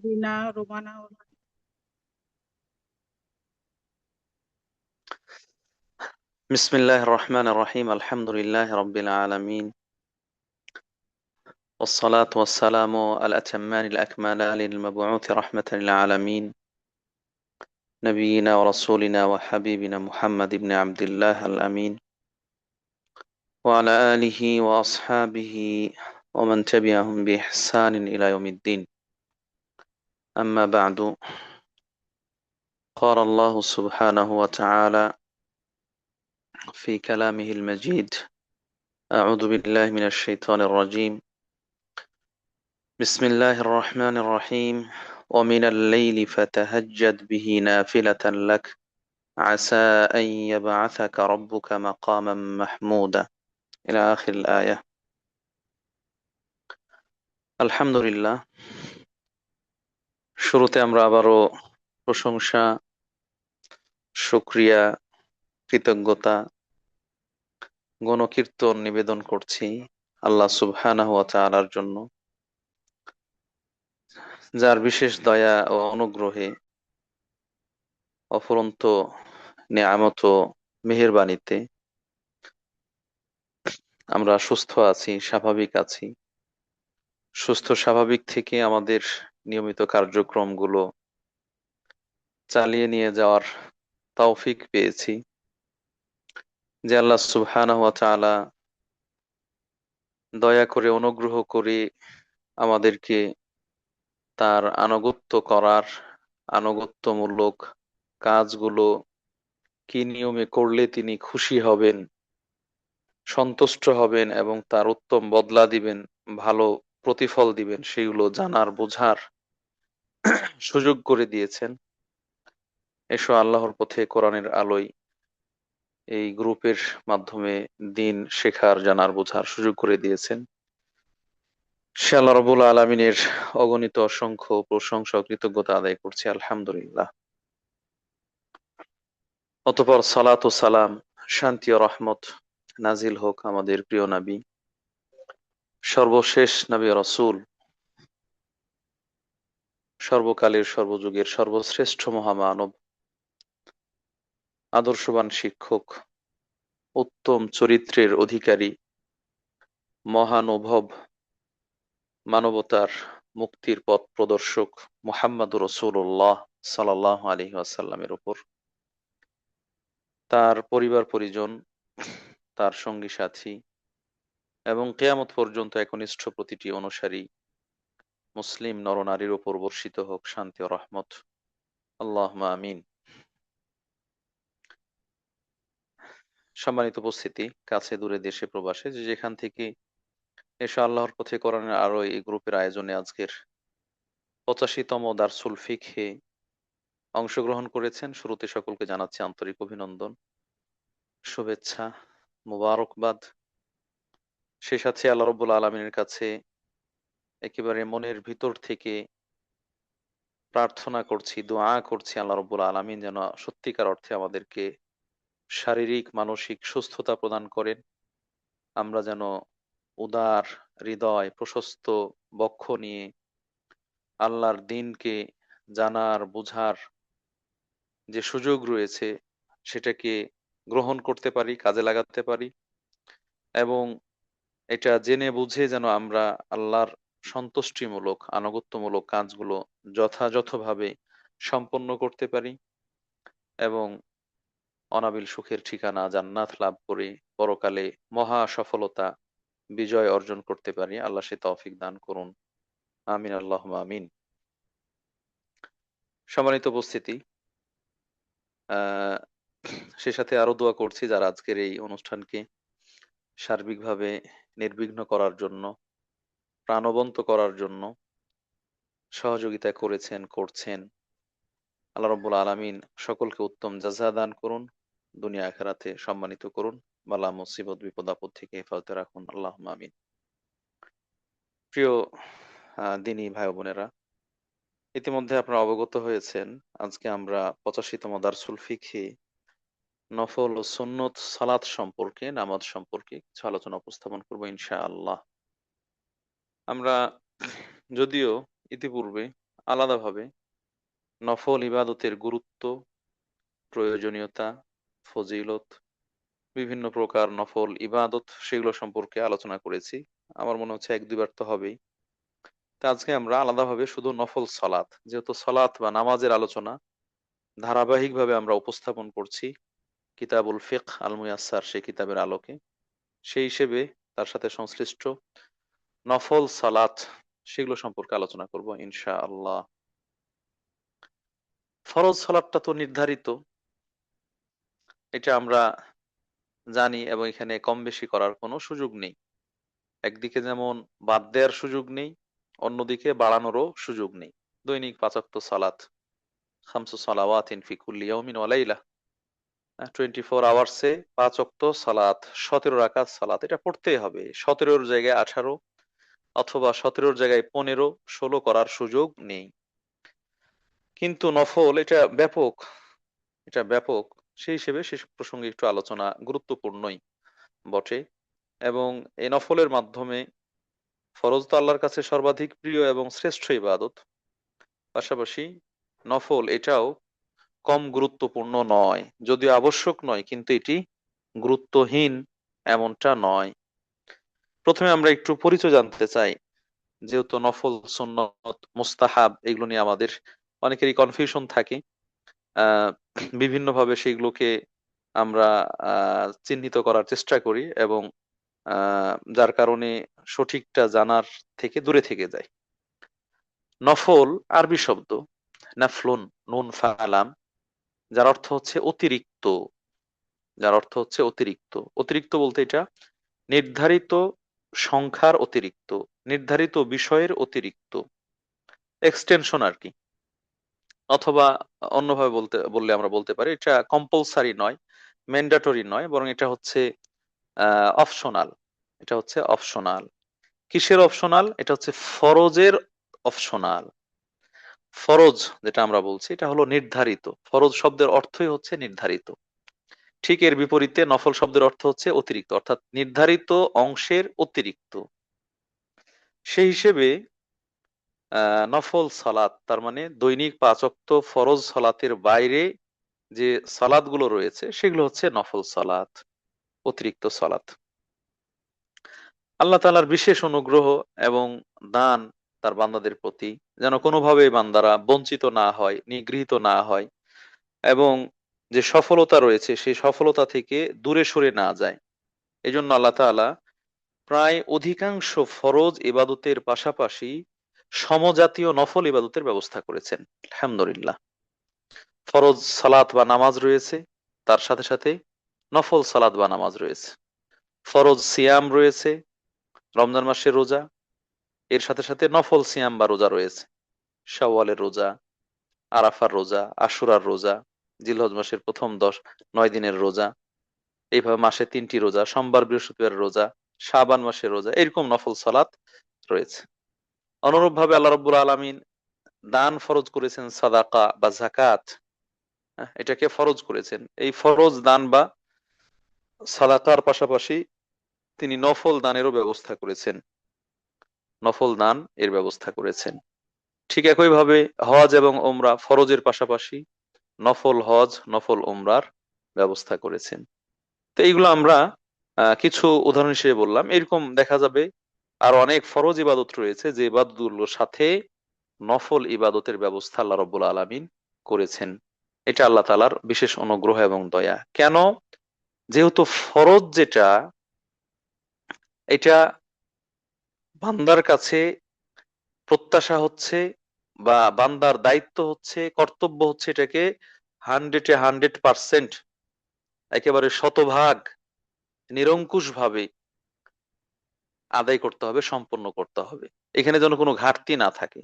রিনা, রোমানা। بسم الله الرحمن الرحيم الحمد لله رب العالمين والصلاة والسلام الأتمان الأكملان للمبعوث رحمة للعالمين نبينا ورسولنا وحبيبنا محمد بن عبد الله الأمين وعلى آله وأصحابه ومن تبعهم بإحسان إلى يوم الدين أما بعد قال الله سبحانه وتعالى في كلامه المجيد أعوذ بالله من الشيطان الرجيم بسم الله الرحمن الرحيم ومن الليل فتهجد به نافلة لك عسى أن يبعثك ربك مقاما محمودا إلى آخر الآية আলহামদুলিল্লাহ। শুরুতে আমরা আবারও প্রশংসা, শুকরিয়া, কৃতজ্ঞতা, গণকীর্তন নিবেদন করছি আল্লাহ সুবহানাহু ওয়া তাআলার জন্য, যার বিশেষ দয়া ও অনুগ্রহে, অফুরন্ত নেয়ামত ও মেহেরবানিতে আমরা সুস্থ আছি, স্বাভাবিক আছি। সুস্থ স্বাভাবিক থেকে আমাদের নিয়মিত কার্যক্রমগুলো চালিয়ে নিয়ে যাওয়ার তৌফিক পেয়েছি, যে আল্লাহ সুবহানাহু ওয়া তাআলা দয়া করে অনুগ্রহ করে আমাদেরকে তার আনুগত্য করার, আনুগত্যমূলক কাজগুলো কি নিয়মে করলে তিনি খুশি হবেন, সন্তুষ্ট হবেন এবং তার উত্তম বদলা দিবেন, ভালো প্রতিফল দিবেন, সেগুলো জানার বোঝার সুযোগ করে দিয়েছেন। এসো আল্লাহর পথে কোরআনের আলোয় এই গ্রুপের মাধ্যমে দিন শেখার, জানার, বোঝার সুযোগ করে দিয়েছেন। সে আল্লাহ রাব্বুল আলামিনের অগণিত অসংখ্য প্রশংসা ও কৃতজ্ঞতা আদায় করছি, আলহামদুলিল্লাহ। অতঃপর সালাত ও সালাম, শান্তি ও রহমত নাজিল হোক আমাদের প্রিয় নবী, সর্বশেষ নবী রাসূল, সর্বকালের সর্বযুগের সর্বশ্রেষ্ঠ মহামানব, আদর্শবান শিক্ষক, উত্তম চরিত্রের অধিকারী, মহানুভব, মানবতার মুক্তির পথ প্রদর্শক মুহাম্মদুর রাসূলুল্লাহ সাল্লাল্লাহু আলাইহি ওয়াসাল্লামের উপর, তার পরিবার পরিজন, তার সঙ্গী সাথী এবং কিয়ামত পর্যন্ত একনিষ্ঠ প্রতিটি অনুসারী মুসলিম নরনারীর উপর বর্ষিত হোক শান্তি ও রহমত, আল্লাহুম্মা আমিন। সম্মানিত উপস্থিতি, কাছে দূরে দেশে প্রবাসে যে যেখান থেকে এসে আল্লাহর পথে কোরআনের আরো এই গ্রুপের আয়োজনে আজকের 85তম দারসুল ফিকহে অংশগ্রহণ করেছেন, শুরুতে সকলকে জানাচ্ছি আন্তরিক অভিনন্দন, শুভেচ্ছা, মোবারকবাদ। সেই সাথে আল্লাহ রাব্বুল আলামিনের কাছে একেবারে মনের ভিতর থেকে প্রার্থনা করছি, দোয়া করছি আল্লাহ রাব্বুল আলামিন যেন সত্যিকার অর্থে আমাদেরকে শারীরিক মানসিক সুস্থতা প্রদান করেন। আমরা যেন উদার হৃদয়, প্রশস্ত বক্ষ নিয়ে আল্লাহর দ্বীনকে জানার, বুঝার যে সুযোগ রয়েছে সেটাকে গ্রহণ করতে পারি, কাজে লাগাতে পারি এবং এটা জেনে বুঝে যেন আমরা আল্লাহর সন্তুষ্টিমূলক, আনুগত্যমূলক কাজগুলো যথাযথভাবে সম্পন্ন করতে পারি এবং অনাবিল সুখের ঠিকানা জান্নাত লাভ করে পরকালে মহা সফলতা, বিজয় অর্জন করতে পারি। আল্লাহ সে তৌফিক দান করুন, আমিন আল্লাহুম্মা আমিন। সম্মানিত উপস্থিতি, আহ সে সাথে আরো দোয়া করছি যারা আজকের এই অনুষ্ঠানকে সার্বিকভাবে নির্বিঘ্ন করার জন্য, প্রাণবন্ত করার জন্য সহযোগিতা করেছেন, করছেন। আল্লাহ রাব্বুল আলামিন সকলকে উত্তম জাযা দান করুন, দুনিয়া আখিরাতে সম্মানিত করুন, বালা মুসিবত বিপদ আপদ থেকে হেফাজতে রাখুন, আল্লাহুম্মা আমিন। প্রিয় দিনী ভাই বোনেরা, ইতিমধ্যে আপনারা অবগত হয়েছেন আজকে আমরা 85তম দারসুল ফিকহে নফল ও সুন্নত সালাত সম্পর্কে, নামাজ সম্পর্কে কিছু আলোচনা উপস্থাপন করবো ইনশাআল্লাহ। আমরা যদিও ইতিপূর্বে আলাদাভাবে নফল ইবাদতের গুরুত্ব, প্রয়োজনীয়তা, ফজিলত, বিভিন্ন প্রকার নফল ইবাদত সেগুলো সম্পর্কে আলোচনা করেছি। আমার মনে হচ্ছে এক দুইবার তো হবেই। তা আজকে আমরা আলাদাভাবে শুধু নফল সালাত, যেহেতু সালাত বা নামাজের আলোচনা ধারাবাহিকভাবে আমরা উপস্থাপন করছি কিতাবুল ফিকহ আল মুয়াসসার সেই কিতাবের আলোকে, সেই হিসেবে তার সাথে সংশ্লিষ্ট নফল সালাত সেগুলো সম্পর্কে আলোচনা করব ইনশাআল্লাহ। ফরজ সালাতটা তো নির্ধারিত, এটা আমরা জানি, এবং এখানে কম বেশি করার কোনো সুযোগ নেই। একদিকে যেমন বাদ দেওয়ার সুযোগ নেই, অন্যদিকে বাড়ানোরও সুযোগ নেই। দৈনিক ৫ ওয়াক্ত সালাত, খামসু সালাওয়াতিন ফি কুল্লি ইয়াউমিন ওয়া লাইলা, 24 আওয়ার্সে ৫ ওয়াক্ত সালাত, ১৭ রাকাত সালাত, এটা পড়তেই হবে। ১৭-র জায়গায় ১৮ অথবা ১৭-র জায়গায় ১৫, ১৬ করার সুযোগ নেই। কিন্তু নফল এটা ব্যাপক, এটা ব্যাপক। সেই হিসেবে সে প্রসঙ্গে একটু আলোচনা গুরুত্বপূর্ণই বটে। এবং এই নফলের মাধ্যমে ফরজ তো আল্লাহর কাছে সর্বাধিক প্রিয় এবং শ্রেষ্ঠ ইবাদত, পাশাপাশি নফল এটাও কম গুরুত্বপূর্ণ নয়, যদিও আবশ্যক নয়, কিন্তু এটি গুরুত্বহীন এমনটা নয়। প্রথমে আমরা একটু পরিচয় জানতে চাই, যেহেতু নফল, সুন্নত, মুস্তাহাব এগুলো নিয়ে আমাদের অনেকেরই কনফিউশন থাকে। আহ বিভিন্নভাবে সেগুলোকে আমরা চিহ্নিত করার চেষ্টা করি, এবং যার কারণে সঠিকটা জানার থেকে দূরে থেকে যায়। নফল আরবি শব্দ, নাফলুন, নুন ফালাম, যার অর্থ হচ্ছে অতিরিক্ত। যার অর্থ হচ্ছে অতিরিক্ত। অতিরিক্ত বলতে এটা নির্ধারিত সংখ্যার অতিরিক্ত, নির্ধারিত বিষয়ের অতিরিক্ত, এক্সটেনশন আর কি। অথবা অন্যভাবে বললে আমরা বলতে পারি এটা কম্পালসারি নয়, ম্যান্ডেটরি নয়, বরং এটা হচ্ছে অপশনাল। এটা হচ্ছে অপশনাল। কিসের অপশনাল? এটা হচ্ছে ফরজের অপশনাল। ফরজ যেটা আমরা বলছি এটা হলো নির্ধারিত। ফরজ শব্দের অর্থই হচ্ছে নির্ধারিত। ঠিক এর বিপরীতে নফল শব্দের অর্থ হচ্ছে অতিরিক্ত, অর্থাৎ নির্ধারিত অংশের অতিরিক্ত। সেই হিসেবে নফল সালাত তার মানে দৈনিক ৫ ওয়াক্ত ফরজ সালাতের বাইরে যে সালাত গুলো রয়েছে সেগুলো হচ্ছে নফল সালাত, অতিরিক্ত সালাত। আল্লাহ তাআলার বিশেষ অনুগ্রহ এবং দান তার বান্দাদের প্রতি, যেন কোনোভাবে বান্দারা বঞ্চিত না হয়, নিগৃহীত না হয়, এবং যে সফলতা রয়েছে সেই সফলতা থেকে দূরে সরে না যায়। এজন্য আল্লাহ তাআলা প্রায় অধিকাংশ ফরজ ইবাদতের পাশাপাশি সমজাতীয় নফল ইবাদতের ব্যবস্থা করেছেন। আলহামদুলিল্লাহ। ফরজ সালাত বা নামাজ রয়েছে, তার সাথে সাথে নফল সালাত বা নামাজ রয়েছে। ফরজ সিয়াম রয়েছে, রমজান মাসের রোজা, এর সাথে সাথে নফল সিয়াম বা রোজা রয়েছে, শাওয়ালের রোজা, আরাফার রোজা, আশুরার রোজা, জিলহজ মাসের প্রথম 9 দিনের রোজা, এইভাবে মাসে 3টি রোজা, সোমবার বৃহস্পতিবার রোজা, শাবান মাসের রোজা, এরকম নফল সালাত রয়েছে। অনুরূপভাবে আল্লাহ রাব্বুল আলামিন দান ফরজ করেছেন, সাদাকা বা যাকাত, এটাকে ফরজ করেছেন। এই ফরজ দান বা সাদাকার পাশাপাশি তিনি নফল দানেরও ব্যবস্থা করেছেন, নফল দান এর ব্যবস্থা করেছেন। ঠিক একইভাবে হজ এবং ওমরা ফরজের পাশাপাশি নফল হজ, নফল ওমরার ব্যবস্থা করেছেন। তো এইগুলো আমরা কিছু উদাহরণ হিসেবে বললাম। এরকম দেখা যাবে আর অনেক ফরজ ইবাদত রয়েছে যে ইবাদতগুলোর সাথে নফল ইবাদতের ব্যবস্থা আল্লাহ রাব্বুল আলামিন করেছেন। এটা আল্লাহ তাআলার বিশেষ অনুগ্রহ এবং দয়া। কেন? যেহেতু ফরজ যেটা, এটা বান্দার কাছে প্রত্যাশা হচ্ছে বা বান্দার দায়িত্ব হচ্ছে, কর্তব্য হচ্ছে এটাকে 100% একেবারে শতভাগ নিরঙ্কুশ ভাবে আদায় করতে হবে, সম্পন্ন করতে হবে। এখানে যেন কোনো ঘাটতি না থাকে।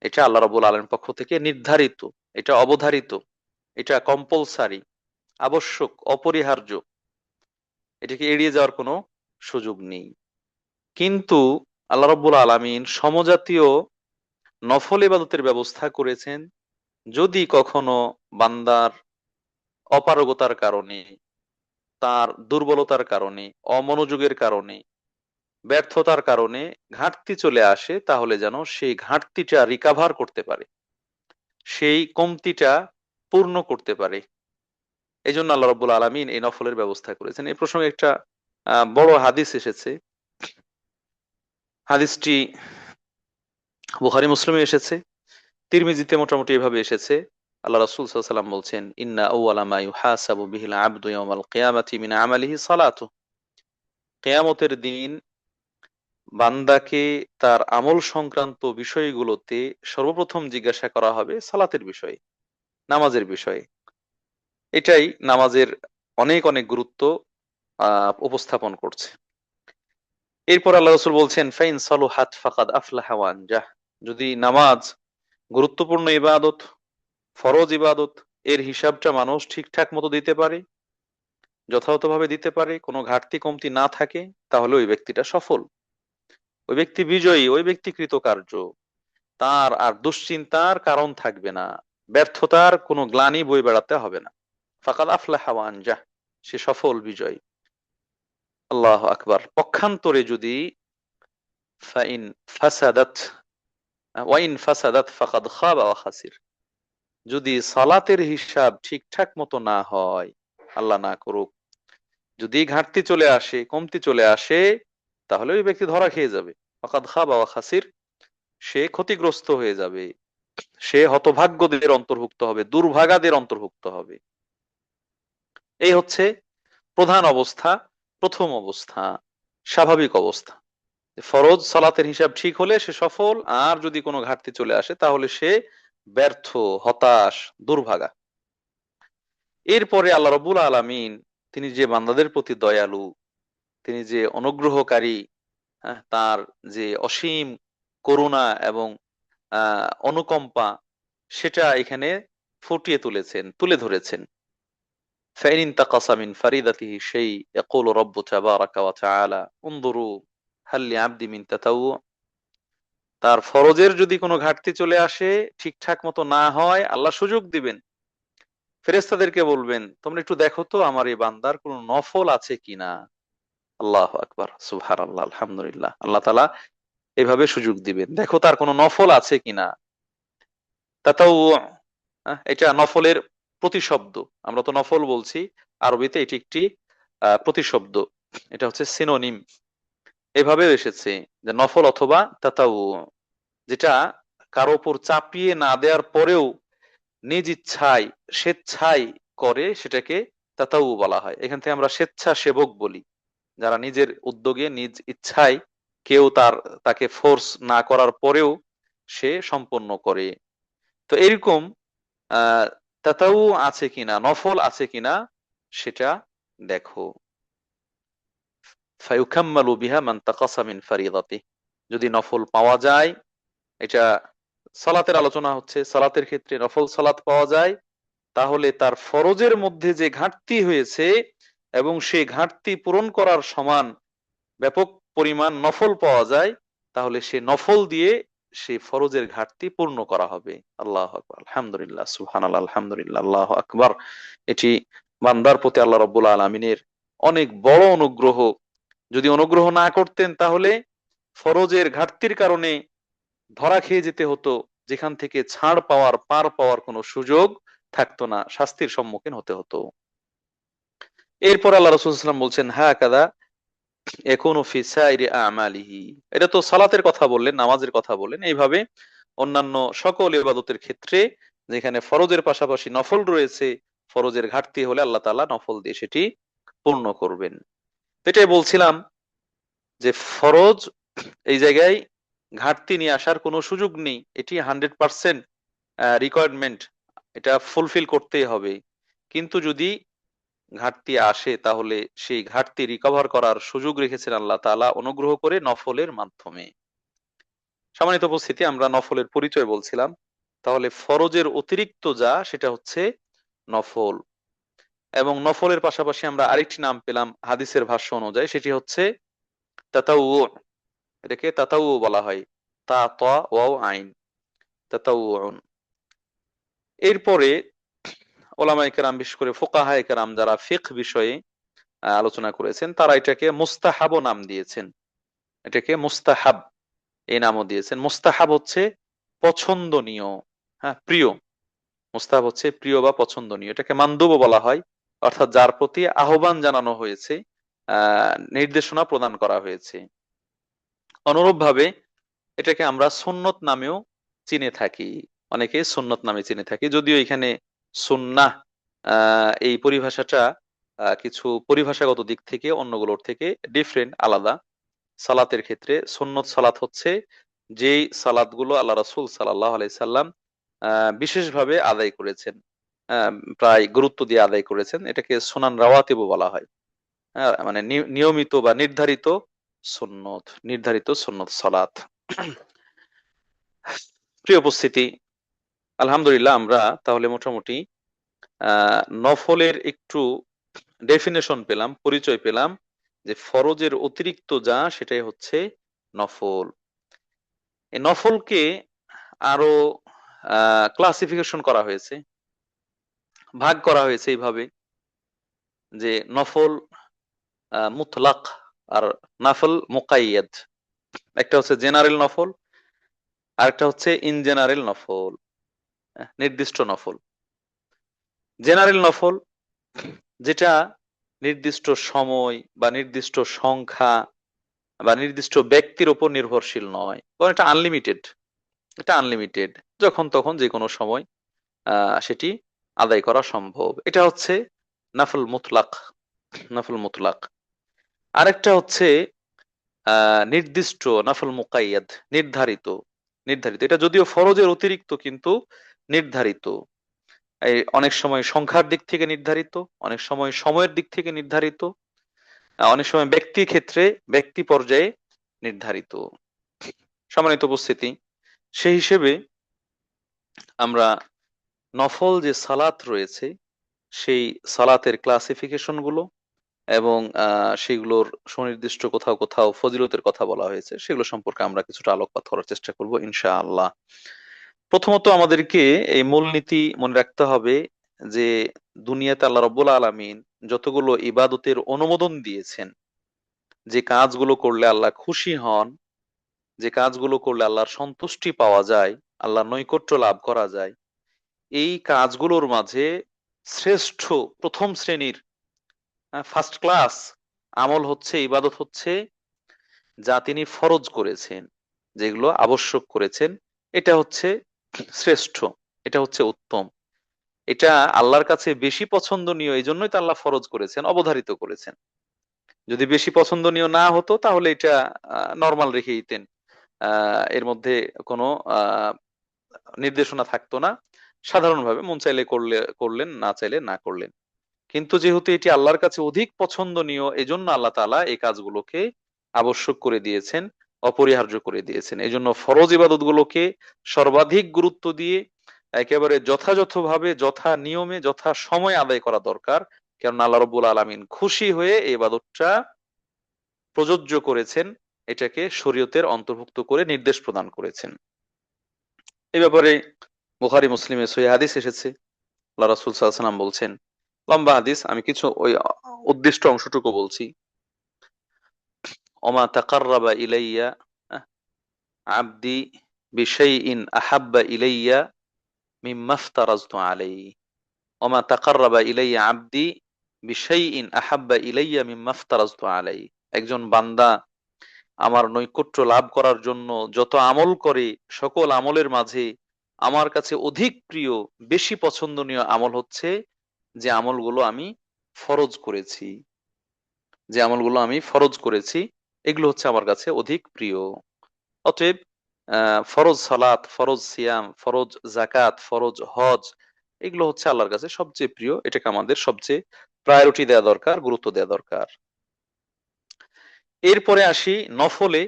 এটা আল্লাহ রাব্বুল আলামিনের পক্ষ থেকে নির্ধারিত, এটা অবধারিত, এটা কম্পালসারি, আবশ্যক, অপরিহার্য। এটাকে এড়িয়ে যাওয়ার কোনো সুযোগ নেই। কিন্তু আল্লাহ রাব্বুল আলামিন সমজাতীয় নফল ইবাদতের ব্যবস্থা করেছেন যদি কখনো বান্দার অপারগতার কারণে, তার দুর্বলতার কারণে, অমনোযোগের কারণে ব্যর্থতার কারণে ঘাটতি চলে আসে, তাহলে যেন সেই ঘাটতিটা রিকাভার করতে পারে, সেই কমতিটা পূর্ণ করতে পারে। এই জন্য আল্লাহ রাব্বুল আলামিন এই নফলের ব্যবস্থা করেছেন। এই প্রসঙ্গে একটা বড় হাদিস এসেছে। হাদিসটি বুখারী মুসলিমে এসেছে, তিরমিজিতে মোটামুটি এভাবে এসেছে। আল্লাহ রাসূল সাল্লাল্লাহু আলাইহি ওয়াসাল্লাম বলছেন, ইন্না আউওয়ালা মা ইউহাসাবু বিহিল আবদু ইয়াওমাল কিয়ামাতি মিন আমালিহি সালাতু। কিয়ামতের দিন বান্দাকে তার আমল সংক্রান্ত বিষয়গুলোতে সর্বপ্রথম জিজ্ঞাসা করা হবে সালাতের বিষয়ে, নামাজের বিষয়ে। এটাই নামাজের অনেক অনেক গুরুত্ব উপস্থাপন করছে। এরপর আল্লাহ রাসূল বলছেন, ফাইন সালুহাত ফাকাদ আফলাহা ওয়া আনজাহ। যদি নামাজ গুরুত্বপূর্ণ ইবাদত, ফরজ ইবাদত, এর হিসাবটা মানুষ ঠিকঠাক মতো দিতে পারে, যথাযথভাবে দিতে পারে, কোনো ঘাটতি কমতি না থাকে, তাহলে ওই ব্যক্তিটা সফল, ওই ব্যক্তি বিজয়ী, ওই ব্যক্তি কৃতকার্য। তার আর দুশ্চিন্তার কারণ থাকবে না, ব্যর্থতার কোনো গ্লানি বয়ে বেড়াতে হবে না। ফাকাদ আফলাহা ওয়া আনজাহ, সে সফল বিজয়ী। আল্লাহু আকবার। পক্ষান্তরে যদি ফাইন ফাসাদাত ওয়াইন ফাসাদাত ফাকাদ খাবা ওয়া খাসির, যদি সালাতের হিসাব ঠিকঠাক মতো না হয়, আল্লাহ না করুক, যদি ঘাটতি চলে আসে, কমতি চলে আসে, তাহলে ওই ব্যক্তি ধরা খেয়ে যাবে। ফাকাদ খাবা ওয়া খাসির, সে ক্ষতিগ্রস্ত হয়ে যাবে, সে হতভাগ্যদের অন্তর্ভুক্ত হবে, দুর্ভাগাদের অন্তর্ভুক্ত হবে। এই হচ্ছে প্রধান অবস্থা, প্রথম অবস্থা, স্বাভাবিক অবস্থা। ফরজ সালাতের হিসাব ঠিক হলে সে সফল, আর যদি কোনো ঘাটতি চলে আসে তাহলে সে ব্যর্থ, হতাশ, দুর্ভাগা। এরপরে আল্লাহ রাব্বুল আলামিন, তিনি যে বান্দাদের প্রতি দয়ালু, তিনি যে অনুগ্রহকারী, তার যে অসীম করুণা এবং অনুকম্পা, সেটা এখানে ফুটিয়ে তুলেছেন, তুলে ধরেছেন। فإن انتقص من فريضته شيء يقول رب تبارك وتعالى انظروا هل لعبدي من تطوع। তার ফরজের যদি কোনো ঘাটতি চলে আসে, ঠিকঠাক মতো না হয়, আল্লাহ সুযোগ দিবেন, ফেরেশতাদেরকে বলবেন, তোমরা একটু দেখো তো আমার এই বান্দার কোনো নফল আছে কিনা। আল্লাহু আকবার, সুবহানাল্লাহ, আলহামদুলিল্লাহ। আল্লাহ তাআলা এভাবে সুযোগ দিবেন, দেখো তার কোনো নফল আছে কিনা। তাতাওউ, এটা নফলের প্রতিশব্দ। আমরা তো নফল বলছি, আরবিতে এটি একটি প্রতিশব্দ, এটা হচ্ছে সিনোনিম। এভাবে এসেছে যে নফল অথবা তাতাউ, যেটা কারো উপর চাপিয়ে না দেওয়ার পরেও নিজ ইচ্ছায়, স্বেচ্ছায় করে, সেটাকে তাতাউ বলা হয়। এখান থেকে আমরা স্বেচ্ছাসেবক বলি, যারা নিজের উদ্যোগে, নিজ ইচ্ছায়, কেউ তাকে ফোর্স না করার পরেও সে সম্পন্ন করে। তো এরকম আহ তাতাউ আছে কিনা, নফল আছে কিনা, সেটা দেখো। ফায়ুকাম্মালু বিহা মান তাকাসা মিন ফারিদাতিহি, যদি নফল পাওয়া যায়, এটা সালাতের আলোচনা হচ্ছে, সালাতের ক্ষেত্রে নফল সালাত পাওয়া যায়, তাহলে তার ফরজের মধ্যে যে ঘাটতি হয়েছে এবং সেই ঘাটতি পূরণ করার সমান ব্যাপক পরিমাণ নফল পাওয়া যায়, তাহলে সে নফল দিয়ে সেই ফরজের ঘাটতি পূর্ণ করা হবে। আল্লাহু আকবার, আলহামদুলিল্লাহ, সুবহানাল্লাহ, আলহামদুলিল্লাহ, আল্লাহু আকবার। এটি বান্দার প্রতি আল্লাহ রাব্বুল আলামিনের অনেক বড় অনুগ্রহ। যদি অনুগ্রহ না করতেন তাহলে ফরজের ঘাটতির কারণে ধরা খেয়ে যেতে হতো, যেখান থেকে ছাড় পাওয়ার, পার পাওয়ার কোনো সুযোগ থাকতো না, শাস্তির সম্মুখীন হতে হতো। এরপর আল্লাহ রাসূল সাল্লাল্লাহু আলাইহি ওয়াসাল্লাম বলছেন, হাকাদা ইয়াকুনু ফি সাইরি আমালিহি। এটা তো সালাতের কথা বললেন, নামাজের কথা বললেন, এইভাবে অন্যান্য সকল ইবাদতের ক্ষেত্রে যেখানে ফরজের পাশাপাশি নফল রয়েছে, ফরজের ঘাটতি হলে আল্লাহ তাআলা নফল দিয়ে সেটি পূর্ণ করবেন। এটাই বলছিলাম যে ফরজ, এই জায়গায় ঘাটতি নিয়ে আসার কোনো সুযোগ নেই, এটি 100% রিকোয়ারমেন্ট, এটা ফুলফিল করতেই হবে। কিন্তু যদি ঘাটতি আসে, তাহলে সেই ঘাটতি রিকভার করার সুযোগ রেখেছেন আল্লাহ তাআলা অনুগ্রহ করে নফলের মাধ্যমে। সম্মানিত উপস্থিতি, আমরা নফলের পরিচয় বলছিলাম। তাহলে ফরজের অতিরিক্ত যা, সেটা হচ্ছে নফল। এবং নফলের পাশাপাশি আমরা আরেকটি নাম পেলাম হাদিসের ভাষ্য অনুযায়ী, সেটি হচ্ছে তাতাউ। এটাকে তাতাউ বলা হয়, তা ত ওয়াও আইন, তাতাউউন। এরপরে ওলামায়ে কেরাম, বিশেষ করে ফুকাহায়ে কেরাম যারা ফিকহ বিষয়ে আলোচনা করেছেন, তারা এটাকে মুস্তাহাব নাম দিয়েছেন। এটাকে মুস্তাহাব এই নামও দিয়েছেন। মুস্তাহাব হচ্ছে পছন্দনীয়, হ্যাঁ প্রিয়। মুস্তাহাব হচ্ছে প্রিয় বা পছন্দনীয়। এটাকে মানদুবও বলা হয়, অর্থাৎ যার প্রতি আহ্বান জানানো হয়েছে, নির্দেশনা প্রদান করা হয়েছে। অনুরূপভাবে এটাকে আমরা সুন্নত নামেও চিনে থাকি, অনেকে সুন্নত নামে চিনে থাকি, যদিও এখানে সুন্নাহ এই পরিভাষাটা কিছু পরিভাষাগত দিক থেকে অন্যগুলোর থেকে ডিফারেন্ট, আলাদা। সালাতের ক্ষেত্রে সুন্নত সালাত হচ্ছে যেই সালাত গুলো আল্লাহ রাসূল সাল্লাল্লাহু আলাইহি সাল্লাম বিশেষভাবে আদায় করেছেন, আহ, প্রায় গুরুত্ব দিয়ে আদায় করেছেন, এটাকে সুনান রাওয়াতিবও বলা হয়। হ্যাঁ, মানে নিয়মিত বা নির্ধারিত সুন্নত, নির্ধারিত সুন্নত সালাত। প্রিয় উপস্থিতি, আলহামদুলিল্লাহ আমরা তাহলে মোটামুটি নফলের একটু ডেফিনেশন পেলাম, পরিচয় পেলাম, যে ফরজের অতিরিক্ত যা সেটাই হচ্ছে নফল। এই নফলকে আরো ক্লাসিফিকেশন করা হয়েছে, ভাগ করা হয়েছে এইভাবে, যে নফল মুতলাক আর নফল মুকাইয়াদ। একটা হচ্ছে জেনারেল নফল, আরেকটা হচ্ছে ইন জেনারেল নফল, নির্দিষ্ট নফল। জেনারেল নফল যেটা নির্দিষ্ট সময় বা নির্দিষ্ট সংখ্যা বা নির্দিষ্ট ব্যক্তির উপর নির্ভরশীল নয়, বরং এটা আনলিমিটেড। এটা আনলিমিটেড, যখন তখন যে কোনো সময় সেটি আদায় করা সম্ভব। এটা হচ্ছে নাফল মুতলাক, নাফল মুতলাক। আরেকটা হচ্ছে নির্দিষ্ট নাফল মুকাইয়াদ, নির্ধারিত। নির্ধারিত এটা যদিও ফরজের অতিরিক্ত কিন্তু নির্ধারিত। এই অনেক সময় সংখ্যার দিক থেকে নির্ধারিত, অনেক সময় সময়ের দিক থেকে নির্ধারিত, অনেক সময় ব্যক্তি ক্ষেত্রে ব্যক্তি পর্যায়ে নির্ধারিত। সম্মানিত উপস্থিতি, সেই হিসেবে আমরা নফল যে সালাত রয়েছে সেই সালাতের ক্লাসিফিকেশন গুলো এবং সেগুলোর সুনির্দিষ্ট কোথাও কোথাও ফজিলতের কথা বলা হয়েছে, সেগুলো সম্পর্কে আমরা কিছুটা আলোকপাত করার চেষ্টা করব ইনশাআল্লাহ। প্রথমত আমাদেরকে এই মূলনীতি মনে রাখতে হবে যে দুনিয়াতে আল্লাহ রাব্বুল আলামিন যতগুলো ইবাদতের অনুমোদন দিয়েছেন, যে কাজগুলো করলে আল্লাহ খুশি হন, যে কাজগুলো করলে আল্লাহর সন্তুষ্টি পাওয়া যায়, আল্লাহর নৈকট্য লাভ করা যায়, এই কাজগুলোর মাঝে শ্রেষ্ঠ, প্রথম শ্রেণীর, ফার্স্ট ক্লাস আমল হচ্ছে, ইবাদত হচ্ছে যা তিনি ফরজ করেছেন, যেগুলো আবশ্যক করেছেন, এটা হচ্ছে শ্রেষ্ঠ, এটা হচ্ছে উত্তম। এটা আল্লাহর কাছে বেশি পছন্দনীয়, এই জন্যই তো আল্লাহ ফরজ করেছেন, অবধারিত করেছেন। যদি বেশি পছন্দনীয় না হতো তাহলে এটা নর্মাল রেখে দিতেন, এর মধ্যে কোনো আহ নির্দেশনা থাকতো না, সাধারণভাবে মন চাইলে করলে করলেন, না চাইলে না করলেন। কিন্তু যেহেতু এটি আল্লাহর কাছে অধিক পছন্দনীয়, এজন্য আল্লাহ তাআলা এই কাজগুলোকে আবশ্যক করে দিয়েছেন, অপরিহার্য করে দিয়েছেন। এই জন্য ফরজ ইবাদত গুলোকে সর্বাধিক গুরুত্ব দিয়ে একেবারে যথাযথভাবে, যথা নিয়মে, যথা সময়ে আদায় করা দরকার। কারণ আল্লাহ রাব্বুল আলামিন খুশি হয়ে এই ইবাদতটা প্রযোজ্য করেছেন, এটাকে শরীয়তের অন্তর্ভুক্ত করে নির্দেশ প্রদান করেছেন। এই ব্যাপারে বুখারী মুসলিমে সহিহ হাদিস এসেছে, আল্লাহ রাসূল সাল্লাল্লাহু আলাইহি ওয়াসাল্লাম বলছেন, লম্বা হাদিস, আমি কিছু ওই উদ্দিষ্ট অংশটুকু বলছি। ওমা তাকাররাবা ইলাইয়া আবদি বিশাইইন আহাব্বা ইলাইয়া মিম্মা ইফতারাজতু আলাইহি। ওমা তাকাররাবা ইলাইয়া আবদি বিশাইইন আহাব্বা ইলাইয়া মিম্মা ইফতারাজতু আলাইহি। একজন বান্দা আমার নৈকট্য লাভ করার জন্য যত আমল করে, সকল আমলের মাঝে আমার কাছে অধিক প্রিয়, বেশি পছন্দনীয় আমল হচ্ছে যে আমলগুলো আমি ফরজ করেছি, যে আমলগুলো আমি ফরজ করেছি, এগুলো হচ্ছে আমার কাছে অধিক প্রিয়। অতএব ফরজ সালাত, ফরজ সিয়াম, ফরজ জাকাত, ফরজ হজ, এগুলো হচ্ছে আল্লাহর কাছে সবচেয়ে প্রিয়। এটাকে আমাদের সবচেয়ে প্রায়োরিটি দেওয়া দরকার, গুরুত্ব দেওয়া দরকার। এরপরে আসি নফলে,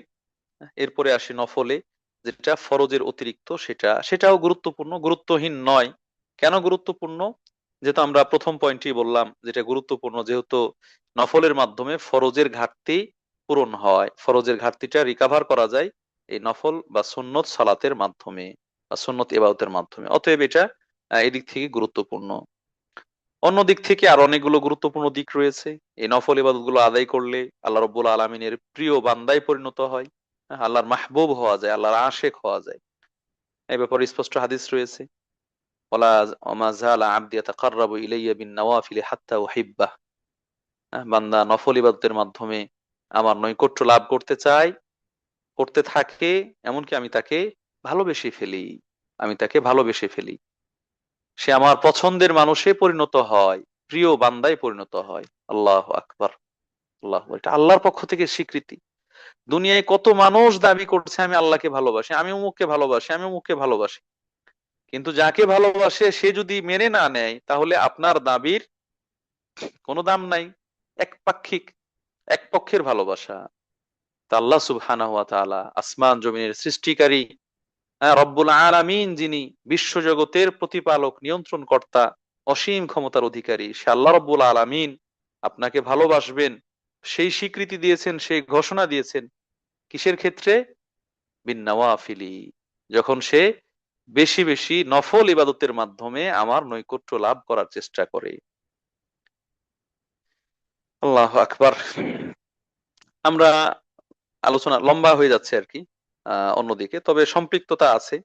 এরপরে আসি নফলে, যেটা ফরজের অতিরিক্ত, সেটাও গুরুত্বপূর্ণ, গুরুত্বহীন নয়। কেন গুরুত্বপূর্ণ? যেহেতু আমরা প্রথম পয়েন্টই বললাম যেটা গুরুত্বপূর্ণ, যেহেতু নফলের মাধ্যমে ফরজের ঘাটতি পূরণ হয়, ফরজের ঘাটতিটা রিকাভার করা যায় এই নফল বা সুন্নত সালাতের মাধ্যমে বা সুন্নত ইবাদতের মাধ্যমে। অতএব এটা এদিক থেকে গুরুত্বপূর্ণ। অন্য দিক থেকে আর অনেকগুলো গুরুত্বপূর্ণ দিক রয়েছে। এই নফল ইবাদত গুলো আদায় করলে আল্লাহ রব্বুল আলমিনের প্রিয় বান্দায় পরিণত হয়, আল্লাহর মাহবুব হওয়া যায়, আল্লাহর আশেক হওয়া যায়। এই ব্যাপারে স্পষ্ট হাদিস রয়েছে, ওয়ালা ওমা যালা আবদি ইয়াতাকাররাবু ইলাইয়া বিন নওয়াফিল হাত্তা উহিব্বাহ। বান্দা নফল ইবাদতের মাধ্যমে আমার নৈকট্য লাভ করতে চায়, করতে থাকে, এমনকি আমি তাকে ভালোবেসে ফেলি, আমি তাকে ভালোবেসে ফেলি। সে আমার পছন্দের মানুষে পরিণত হয়, প্রিয় বান্দায় পরিণত হয়। আল্লাহ আকবার, আল্লাহ, এটা আল্লাহর পক্ষ থেকে স্বীকৃতি। দুনিয়ায় কত মানুষ দাবি করছে আমি আল্লাহকে ভালোবাসি, আমি অমুককে ভালোবাসি, আমি অমুককে ভালোবাসি, কিন্তু যাকে ভালোবাসে সে যদি মেনে না নেয়, তাহলে আপনার দাবির কোনো দাম নাই। একপাক্ষিক, এক পক্ষের ভালোবাসা। তা আল্লাহ সুবহানাহু ওয়া তাআলা আসমান জমিনের সৃষ্টিকারী, রব্বুল আলামিন, যিনি বিশ্বজগতের প্রতিপালক, নিয়ন্ত্রণ কর্তা, অসীম ক্ষমতার অধিকারী, সে আল্লাহ রব্বুল আলামিন আপনাকে ভালোবাসবেন সেই স্বীকৃতি দিয়েছেন, সেই ঘোষণা দিয়েছেন। কিসের ক্ষেত্রে? বিন নওয়াফিলি, যখন সে বেশি বেশি নফল ইবাদতের মাধ্যমে আমার নৈকট্য লাভ করার চেষ্টা করে। আল্লাহ আকবার। আমরা আলোচনা লম্বা হয়ে যাচ্ছে আর কি অন্যদিকে, তবে সম্পৃক্ততা আছে।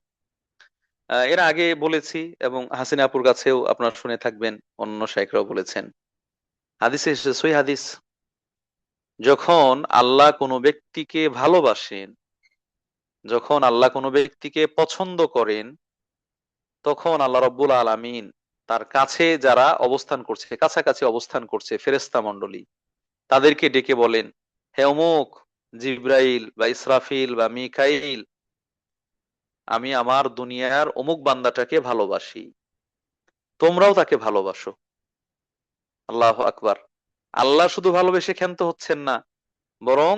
এর আগে বলেছি, এবং হাসিনা আপুর কাছেও আপনারা শুনে থাকবেন, অন্য শাইখরাও বলেছেন, হাদিসে এসেছে, সহিহ হাদিস, যখন আল্লাহ কোনো ব্যক্তিকে ভালোবাসেন, যখন আল্লাহ কোনো ব্যক্তিকে পছন্দ করেন, তখন আল্লাহ রব্বুল আলামিন তার কাছে যারা অবস্থান করছে, কাছাকাছি অবস্থান করছে ফেরেশতা মণ্ডলী, তাদেরকে ডেকে বলেন, হে অমুক, জিব্রাইল বা ইসরাফিল বা মিকাইল, আমি আমার দুনিয়ার অমুক বান্দাটাকে ভালোবাসি, তোমরাও তাকে ভালোবাসো। আল্লাহ আকবার। আল্লাহ শুধু ভালোবেসে ক্ষান্ত হচ্ছেন না, বরং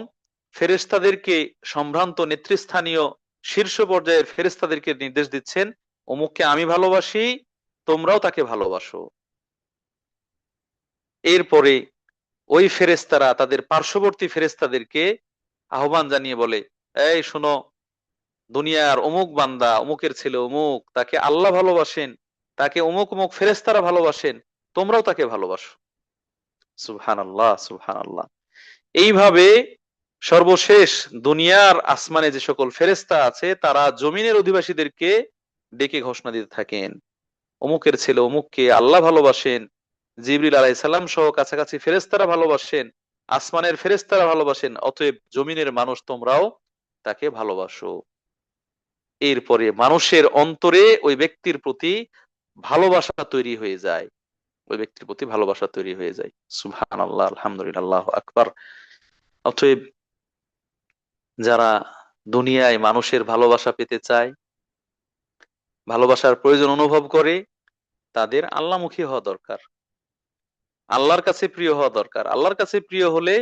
ফেরেশতাদেরকে, সম্ভ্রান্ত নেতৃস্থানীয় শীর্ষ পর্যায়ের ফেরেশতাদেরকে নির্দেশ দিচ্ছেন, অমুককে আমি ভালোবাসি, তোমরাও তাকে ভালোবাসো। এরপরে ওই ফেরেশতারা তাদের পার্শ্ববর্তী ফেরেশতাদেরকে আহ্বান জানিয়ে বলে, এই শোনো, দুনিয়ার অমুক বান্দা, অমুকের ছেলে অমুক, তাকে আল্লাহ ভালোবাসেন, তাকে অমুক অমুক ফেরেশতারা ভালোবাসেন, তোমরাও তাকে ভালোবাসো। সুবহানাল্লাহ, সুবহানাল্লাহ। এইভাবে সর্বশেষ দুনিয়ার আসমানে যে সকল ফেরেশতা আছে, তারা জমিনের অধিবাসীদেরকে ডেকে ঘোষণা দিতে থাকেন, অমুকের ছেলে অমুককে আল্লাহ ভালোবাসেন, জিবরিল আলাইহিস সালাম সহ কাছাকাছি ফেরেশতারা ভালোবাসেন, আসমানের ফেরেশতারা ভালোবাসেন, অতএব জমিনের মানুষ তোমরাও তাকে ভালোবাসো। এরপরে মানুষের অন্তরে ওই ব্যক্তির প্রতি ভালোবাসা তৈরি হয়ে যায়, ওই ব্যক্তির প্রতি ভালোবাসা তৈরি হয়ে যায়। সুবহানাল্লাহ, আলহামদুলিল্লাহ, আল্লাহু আকবার। অতএব যারা দুনিয়ায় মানুষের ভালোবাসা পেতে চায়, ভালোবাসার প্রয়োজন অনুভব করে, তাদের আল্লাহমুখী হওয়া দরকার, আল্লাহর কাছে প্রিয় হওয়া দরকার। আল্লাহর কাছে প্রিয় হলে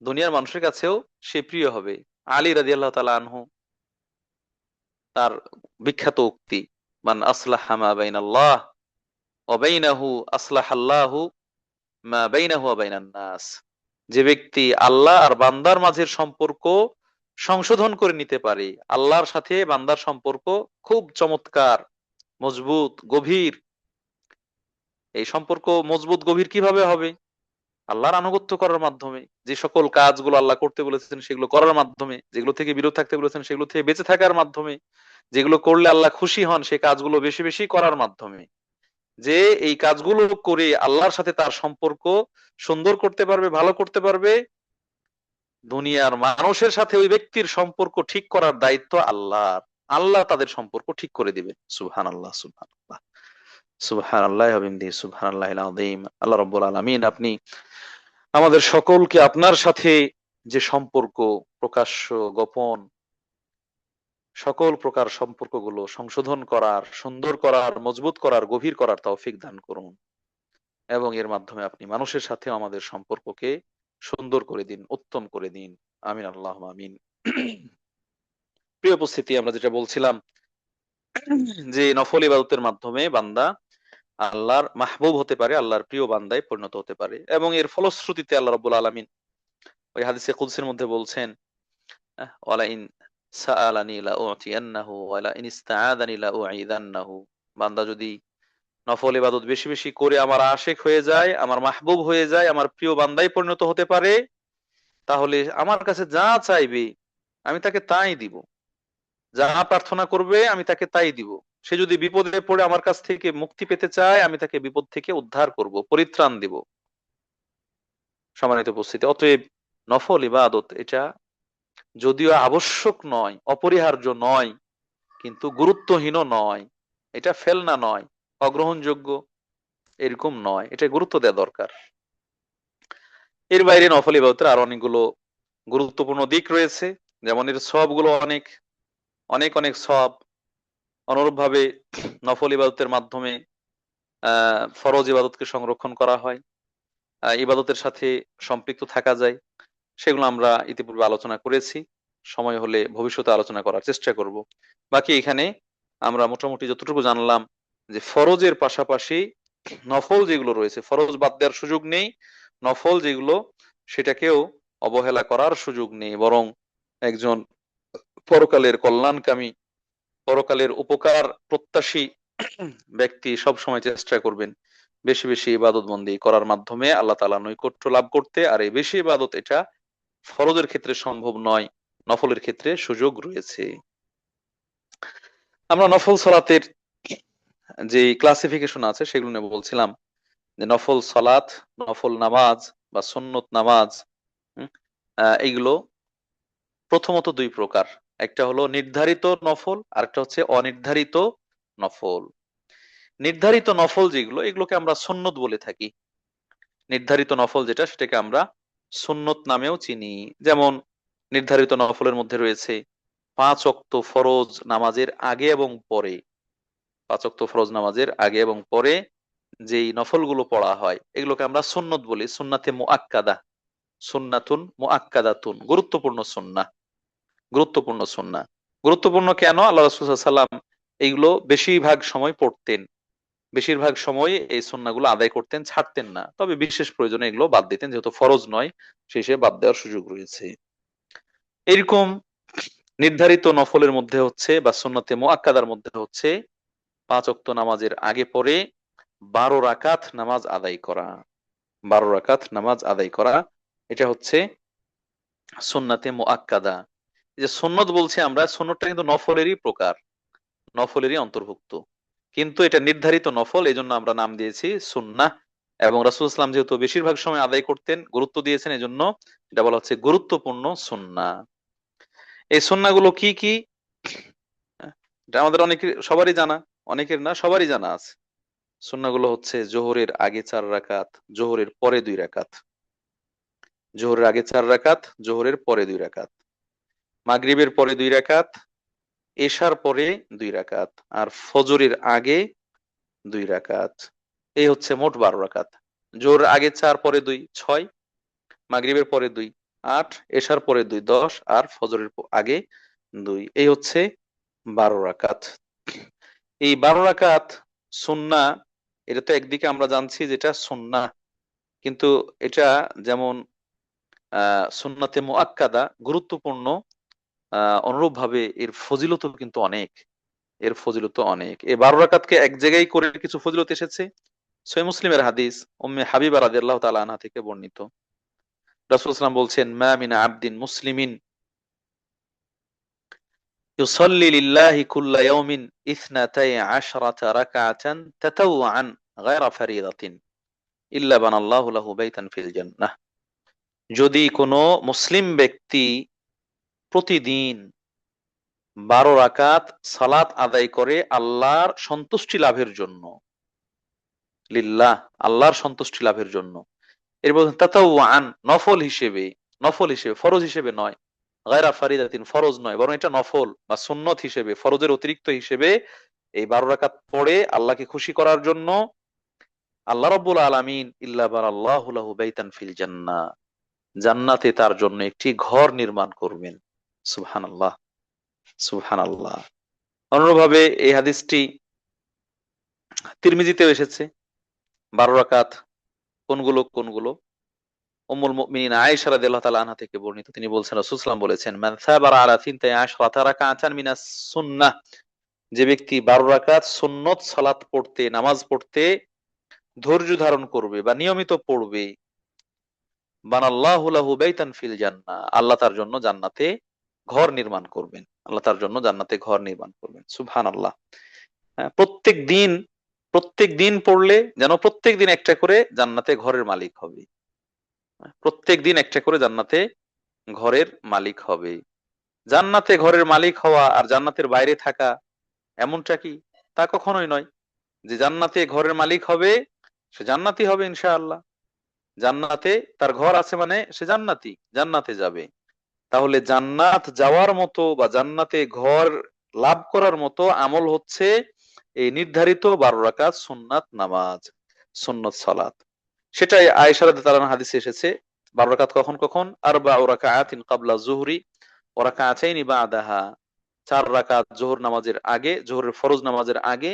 দুনিয়ার মানুষের কাছেও সে প্রিয় হবে। আলী রাদিয়াল্লাহু তাআলা আনহু, তার বিখ্যাত উক্তি, মান আসলাহা মা বাইনাল্লাহ ওয়া বাইনাহু আসলাহাল্লাহু মা বাইনাহু ওয়া বাইনান নাস। যে ব্যক্তি আল্লাহ আর বান্দার মাঝের সম্পর্ক সংশোধন করে নিতে পারে, আল্লাহর সাথে বান্দার সম্পর্ক খুব চমৎকার, মজবুত, গভীর। এই সম্পর্ক মজবুত গভীর কিভাবে হবে? আল্লাহর আনুগত্য করার মাধ্যমে, যে সকল কাজগুলো আল্লাহ করতে বলেছেন সেগুলো করার মাধ্যমে, যেগুলো থেকে বিরত থাকতে বলেছেন সেগুলো থেকে বেঁচে থাকার মাধ্যমে, যেগুলো করলে আল্লাহ খুশি হন সেই কাজগুলো বেশি বেশি করার মাধ্যমে। যে এই কাজগুলো করে আল্লাহর সাথে তার সম্পর্ক সুন্দর করতে পারবে, ভালো করতে পারবে, দুনিয়ার মানুষের সাথে ওই ব্যক্তির সম্পর্ক ঠিক করার দায়িত্ব আল্লাহর। আল্লাহ তাদের সম্পর্ক ঠিক করে দিবেন। সুবহানাল্লাহ, সুবহানাল্লাহ, সুবহানাল্লাহি ওয়া বিহামদিহি, সুবহানাল্লাহিল আযীম। আল্লাহ রাব্বুল আলামিন আপনি আমাদের সকলকে আপনার সাথে যে সম্পর্ক, প্রকাশ্য গোপন সকল প্রকার সম্পর্কগুলো সংশোধন করার, সুন্দর করার, মজবুত করার, গভীর করার তৌফিক দান করুন, এবং এর মাধ্যমে আপনি মানুষের সাথে আমাদের সম্পর্ককে সুন্দর করে দিন, উত্তম করে দিন। আমিন, আল্লাহুম্মা আমিন। প্রিয় উপস্থিতি, আমরা যেটা বলছিলাম যে নফল ইবাদতের মাধ্যমে বান্দা আল্লাহর মাহবুব হতে পারে, আল্লাহর প্রিয় বান্দায় পরিণত হতে পারে, এবং এর ফলশ্রুতিতে আল্লাহ রাব্বুল আলামিন ওই হাদিসে কুদসির মধ্যে বলছেন, ওয়ালা ইন সাআলানি লা উ'তিয়ান্নাহু ওয়ালা ইন ইসতাআযানি লা উ'ইযান্নাহু। বান্দা যদি নফল ইবাদত বেশি বেশি করে আমার আশেক হয়ে যায়, আমার মাহবুব হয়ে যায়, আমার প্রিয় বান্দায় পরিণত হতে পারে, তাহলে আমার কাছে যা চাইবে আমি তাকে তাই দিব, যা প্রার্থনা করবে আমি তাকে তাই দিব। সে যদি বিপদে পড়ে আমার কাছ থেকে মুক্তি পেতে চায়, আমি তাকে বিপদ থেকে উদ্ধার করব, পরিত্রাণ দিব। সম্মানিত উপস্থিতি, অতএব নফল ইবাদত এটা যদিও আবশ্যক নয়, অপরিহার্য নয়, কিন্তু গুরুত্বহীনও নয়, এটা ফেলনা নয়, অগ্রহণযোগ্য এরকম নয়, এটা গুরুত্ব দেওয়া দরকার। এর বাইরে নফল ইবাদতের আর অনেকগুলো গুরুত্বপূর্ণ দিক রয়েছে, যেমন এর সবগুলো অনেক অনেক অনেক সব। অনুরূপভাবে নফল ইবাদতের মাধ্যমে ফরজ ইবাদতকে সংরক্ষণ করা হয়, ইবাদতের সাথে সম্পৃক্ত থাকা যায়। সেগুলো আমরা ইতিপূর্বে আলোচনা করেছি, সময় হলে ভবিষ্যতে আলোচনা করার চেষ্টা করব। বাকি এখানে আমরা মোটামুটি যতটুকু জানলাম যে ফরজের পাশাপাশি নফল যেগুলো রয়েছে, ফরজ বাদ দেওয়ার সুযোগ নেই, নফল যেগুলো সেটাকেও অবহেলা করার সুযোগ নেই, বরং একজন পরকালের কল্যাণকামী, পরকালের উপকার প্রত্যাশী ব্যক্তি সব সময় চেষ্টা করবেন বেশি বেশি ইবাদত বন্দি করার মাধ্যমে আল্লাহ তাআলা নৈকট্য লাভ করতে। আর এই বেশি ইবাদত এটা ফরজের ক্ষেত্রে সম্ভব নয়, নফলের ক্ষেত্রে সুযোগ রয়েছে। আমরা নফল সালাতের যে ক্লাসিফিকেশন আছে সেগুলো নিয়ে বলছিলাম, যে নফল সালাত, নফল নামাজ বা সুন্নত নামাজ, হুম, এইগুলো প্রথমত দুই প্রকার। একটা হলো নির্ধারিত নফল, আর একটা হচ্ছে অনির্ধারিত নফল। নির্ধারিত নফল যেগুলো, এগুলোকে আমরা সুন্নত বলে থাকি। নির্ধারিত নফল যেটা, সেটাকে আমরা সুন্নত নামেও চিনি। যেমন নির্ধারিত নফলের মধ্যে রয়েছে 5 ওয়াক্ত ফরজ নামাজের আগে এবং পরে, 5 ওয়াক্ত ফরজ নামাজের আগে এবং পরে যেই নফলগুলো পড়া হয় এগুলোকে আমরা সুন্নত বলি, সুন্নাতে মুআক্কাদা, সুন্নাতুন মুআক্কাদাতুন, গুরুত্বপূর্ণ সুন্নাহ, গুরুত্বপূর্ণ সুন্নাহ। গুরুত্বপূর্ণ কেন? আল্লাহ রাসূল সাল্লাল্লাহু আলাইহি ওয়াসাল্লাম এইগুলো বেশিরভাগ সময় পড়তেন, বেশিরভাগ সময় এই সুন্নাহগুলো আদায় করতেন, ছাড়তেন না। তবে বিশেষ প্রয়োজনে এগুলো বাদ দিতেন, যেহেতু ফরজ নয় সেই হিসেবে বাদ দেওয়ার সুযোগ রয়েছে। এরকম নির্ধারিত নফলের মধ্যে হচ্ছে বা সুন্নতে মুআক্কাদার মধ্যে হচ্ছে 5 ওয়াক্ত নামাজের আগে পরে 12 রাকাত নামাজ আদায় করা, 12 রাকাত নামাজ আদায় করা, এটা হচ্ছে সুন্নাতে মুআক্কাদা। এই যে সুন্নত বলছি আমরা, সুন্নতটা কিন্তু নফলেরই প্রকার, নফলেরই অন্তর্ভুক্ত, কিন্তু এটা নির্ধারিত নফল, এই জন্য আমরা নাম দিয়েছি সুন্নাহ। এবং রাসূল ইসলাম যেহেতু বেশিরভাগ সময় আদায় করতেন, গুরুত্ব দিয়েছেন, এই জন্য এটা বলা হচ্ছে গুরুত্বপূর্ণ সুন্নাহ। এই সুন্নাহগুলো কি কি? এটা আমাদের অনেকের, সবারই জানা, অনেকের না, সবারই জানা আছে। সুন্নাহগুলো হচ্ছে জোহরের আগে 4 রাকাত, জোহরের পরে 2 রাকাত, জোহরের আগে 4 রাকাত, জোহরের পরে 2 রাকাত, মাগরিবের পরে 2 রাকাত, এশার পরে 2 রাকাত, আর ফজরের আগে 2 রাকাত। এই হচ্ছে মোট 12 রাকাত। জোহরের আগে 4, পরে 2, 6, মাগরিবের পরে 2, 8, এশার পরে 2, 10, আর ফজরের আগে 2, এই হচ্ছে 12 রাকাত। এই 12 রাকাত সুন্নাহ, এটা তো একদিকে আমরা জানছি যেটা সুন্নাহ, কিন্তু এটা যেমন সুন্নাতে মুআক্কাদা গুরুত্বপূর্ণ, অনুরূপ ভাবে এর ফজিলতও কিন্তু অনেক, এর ফজিলত অনেক। এই 12 রাকাতকে এক জায়গায় করে কিছু ফজিলত এসেছে। সহিহ মুসলিমের হাদিস, উম্মে হাবিবা রাদিয়াল্লাহু তাআলা আনহা থেকে বর্ণিত, রাসূল সাল্লাল্লাহু আলাইহি ওয়াসাল্লাম বলছেন, মা মিন আবদিন মুসলিমিন ইউসাল্লি লিল্লাহি কুল্লা ইয়াউমিন ইসনাতাই আশরাতা রাকাআতান তাতাওয়াআন গায়রা ফারিদাতিন ইল্লা বানাল্লাহু লাহু বাইতান ফিল জান্নাহ। যদি কোনো মুসলিম ব্যক্তি প্রতিদিন 12 রাকাত সালাত আদায় করে আল্লাহর সন্তুষ্টি লাভের জন্য, লিল্লাহ, আল্লাহর সন্তুষ্টি লাভের জন্য, এর বলছেন তাতাওয়ান, নফল হিসেবে, নফল হিসেবে, ফরজ হিসেবে নয়, গায়রা ফারিদাতিন, ফরজ নয়, বরং এটা নফল বা সুন্নত হিসেবে, ফরজের অতিরিক্ত হিসেবে এই 12 রাকাত পড়ে আল্লাহকে খুশি করার জন্য, আল্লাহ রাব্বুল আলামিন ইল্লা বানাল্লাহু লাহু বাইতান ফিল জান্নাহ, জান্নাতে তার জন্য একটি ঘর নির্মাণ করবেন। সুবহানাল্লাহ, সুবহানাল্লাহ। অনুরূপভাবে এই হাদিসটি তিরমিজিতেও এসেছে। 12 রাকাত কোনগুলো কোনগুলো? উম্মুল মুমিনিন আয়েশা রাদিয়াল্লাহু তাআলা আনহা থেকে বর্ণিত, তিনি বলছেন, রাসূল সাল্লাল্লাহু আলাইহি ওয়াসাল্লাম বলেছেন, মান সাবারা আলা 12 রাকাতান মিনাস সুন্নাহ যে ব্যক্তি 12 রাকাত সুন্নত সালাত পড়তে, নামাজ পড়তে ধৈর্য ধারণ করবে বা নিয়মিত পড়বে, বানাল্লাহু লাহু বাইতান ফিল জান্নাহ, আল্লাহ তার জন্য জান্নাতে ঘর নির্মাণ করবেন। আল্লাহ তার জন্য জান্নাতে ঘর নির্মাণ করবেন। সুবহানাল্লাহ। হ্যাঁ, প্রত্যেক দিন পড়লে যেন প্রত্যেক দিন একটা করে জান্নাতে ঘরের মালিক হবে। প্রত্যেক দিন একটা করে জান্নাতে ঘরের মালিক হবে। জান্নাতে ঘরের মালিক হওয়া আর জান্নাতের বাইরে থাকা এমনটা কি? তা কখনোই নয়। যে জান্নাতে ঘরের মালিক হবে সে জান্নাতি হবে ইনশাআল্লাহ। জান্নাতে তার ঘর আছে মানে সে জান্নাতি, জান্নাতে যাবে। তাহলে জান্নাত যাওয়ার মতো বা জান্নাতে ঘর লাভ করার মতো আমল হচ্ছে এই নির্ধারিত 12 রাকাত সুন্নাত নামাজ, সুন্নত সালাত। সেটাই আয়েশা রাদিয়াল্লাহু আনহা হাদিসে এসেছে 12 রাকাত কখন কখন, আরবাউ রাকাআতিন ক্বাবলা যুহরি ওয়া রাকাআতাইনি বা'দাহা, 4 রাকাত যোহর নামাজের আগে, যোহরের ফরজ নামাজের আগে,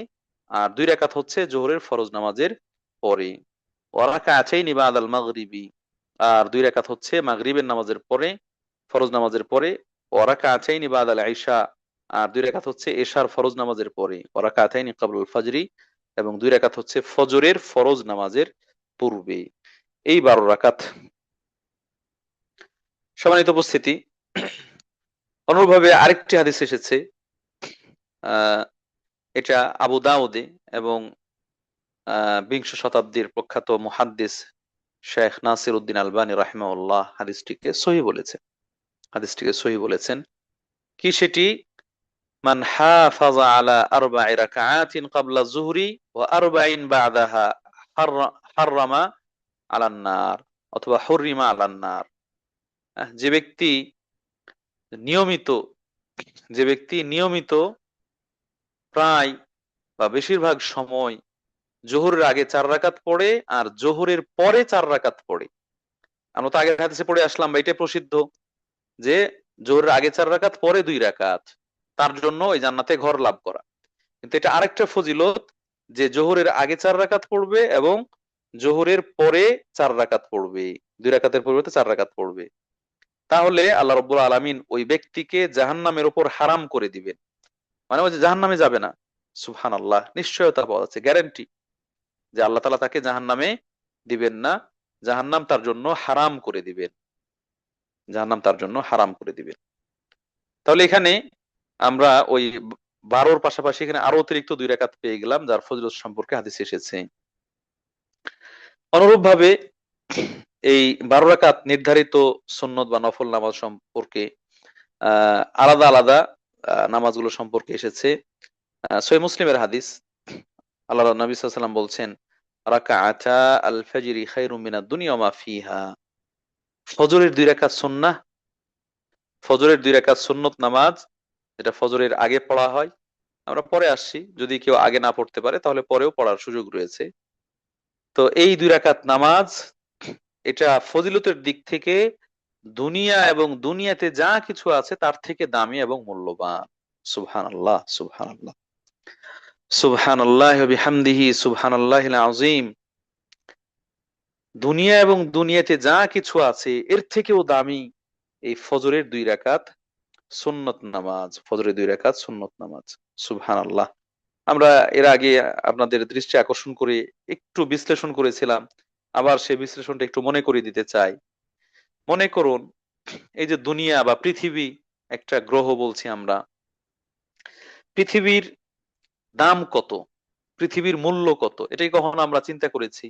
আর 2 রাকাত হচ্ছে যোহরের ফরজ নামাজের পরে। ওয়া রাকাআতাইনি বা'দাল মাগরিবি, আর 2 রাকাত হচ্ছে মাগরিবের নামাজের পরে, ফরজ নামাজের পরে। ওয়া রাকাআতাইনি বা'দাল ইশা, আর 2 রাকাত হচ্ছে এশার ফরজ নামাজের পরে। ওয়া রাকাআতাইনি ক্বাবলাল ফাজরি, এবং 2 রাকাত হচ্ছে ফজরের ফরজ নামাজের পূর্বে। এই 12 রাকাত। সম্মানিত উপস্থিতি, অনুরূপভাবে আরেকটি হাদিস এসেছে, আহ এটা আবু দাউদে, এবং বিংশ শতাব্দীর প্রখ্যাত মুহাদ্দিস শেখ নাসির উদ্দিন আলবানী রাহিমাহুল্লাহ হাদিসটিকে সহিহ বলেছেন। কি সেটি? মান হাফাযা আলা আরবা'i রাকাআতিন ক্বাবলা যুহরি ওয়া আরবাইন বা'দাহা হাররামা আলান নার, অথবা হুররিমা আলান নার। যে ব্যক্তি নিয়মিত যে ব্যক্তি নিয়মিত প্রায় বা বেশিরভাগ সময় জোহরের আগে 4 রাকাত পড়ে আর জোহরের পরে 4 রাকাত পড়ে। আমরা তো আগের হাদিসে পড়ে আসলাম, বা এটা প্রসিদ্ধ যে জোহরের আগে 4 রাকাত, পরে 2 রাকাত, তার জন্য ওই জান্নাতে ঘর লাভ করা। কিন্তু এটা আরেকটা ফজিলত যে জোহরের আগে 4 রাকাত পড়বে এবং জোহরের পরে 4 রাকাত পড়বে, 2 রাকাতের পরিবর্তে 4 রাকাত পড়বে। তাহলে আল্লাহ রাব্বুল আলামিন ওই ব্যক্তিকে জাহান্নামের উপর হারাম করে দিবেন, মানে ওই যে জাহান্নামে যাবে না। সুবহানাল্লাহ, নিশ্চয়তা পাওয়া যাচ্ছে, গ্যারান্টি যে আল্লাহ তাআলা তাকে জাহান্নামে দিবেন না, জাহান্নাম তার জন্য হারাম করে দিবেন, জাহান্নাম তার জন্য হারাম করে দিবেন। তাহলে এখানে আমরা ওই 12-র পাশাপাশি এখানে আরো অতিরিক্ত 2 রাকাত পেয়ে গেলাম, যার ফজিলত সম্পর্কে হাদিসে এসেছে। অনুরূপভাবে এই 12 রাকাত নির্ধারিত সুন্নত বা নফল নামাজ সম্পর্কে আলাদা আলাদা নামাজগুলো সম্পর্কে এসেছে সহিহ মুসলিমের হাদিস। আল্লাহ নবী সাল্লাল্লাহু আলাইহি ওয়াসাল্লাম বলছেন, রাকাআতা আল ফাজরি খায়রুম মিনাদ দুনিয়া ওয়া মা ফিহা। ফজরের 2 রাকাত সুন্নাহ, ফজরের 2 রাকাত সুন্নত নামাজ, যেটা ফজরের আগে পড়া হয়। আমরা পরে আসছি, যদি কেউ আগে না পড়তে পারে তাহলে পরেও পড়ার সুযোগ রয়েছে। তো এই 2 রাকাত নামাজ, এটা ফজিলতের দিক থেকে দুনিয়া এবং দুনিয়াতে যা কিছু আছে তার থেকে দামি এবং মূল্যবান। সুবহানাল্লাহ, সুবহানাল্লাহ, সুবহানাল্লাহ ওয়া বিহামদিহি সুবহানাল্লাহিল আযীম। দুনিয়া এবং দুনিয়াতে যা কিছু আছে এর থেকেও দামি এই ফজরের 2 রাকাত সুন্নত নামাজ, ফজরের 2 রাকাত সুন্নত নামাজ। সুবহানাল্লাহ। আমরা এর আগে আপনাদের দৃষ্টি আকর্ষণ করে একটু বিশ্লেষণ করেছিলাম, আবার সেই বিশ্লেষণটা একটু মনে করিয়ে দিতে চাই। মনে করুন, এই যে দুনিয়া বা পৃথিবী একটা গ্রহ বলছি আমরা, পৃথিবীর দাম কত, পৃথিবীর মূল্য কত, এটাই কখনো আমরা চিন্তা করেছি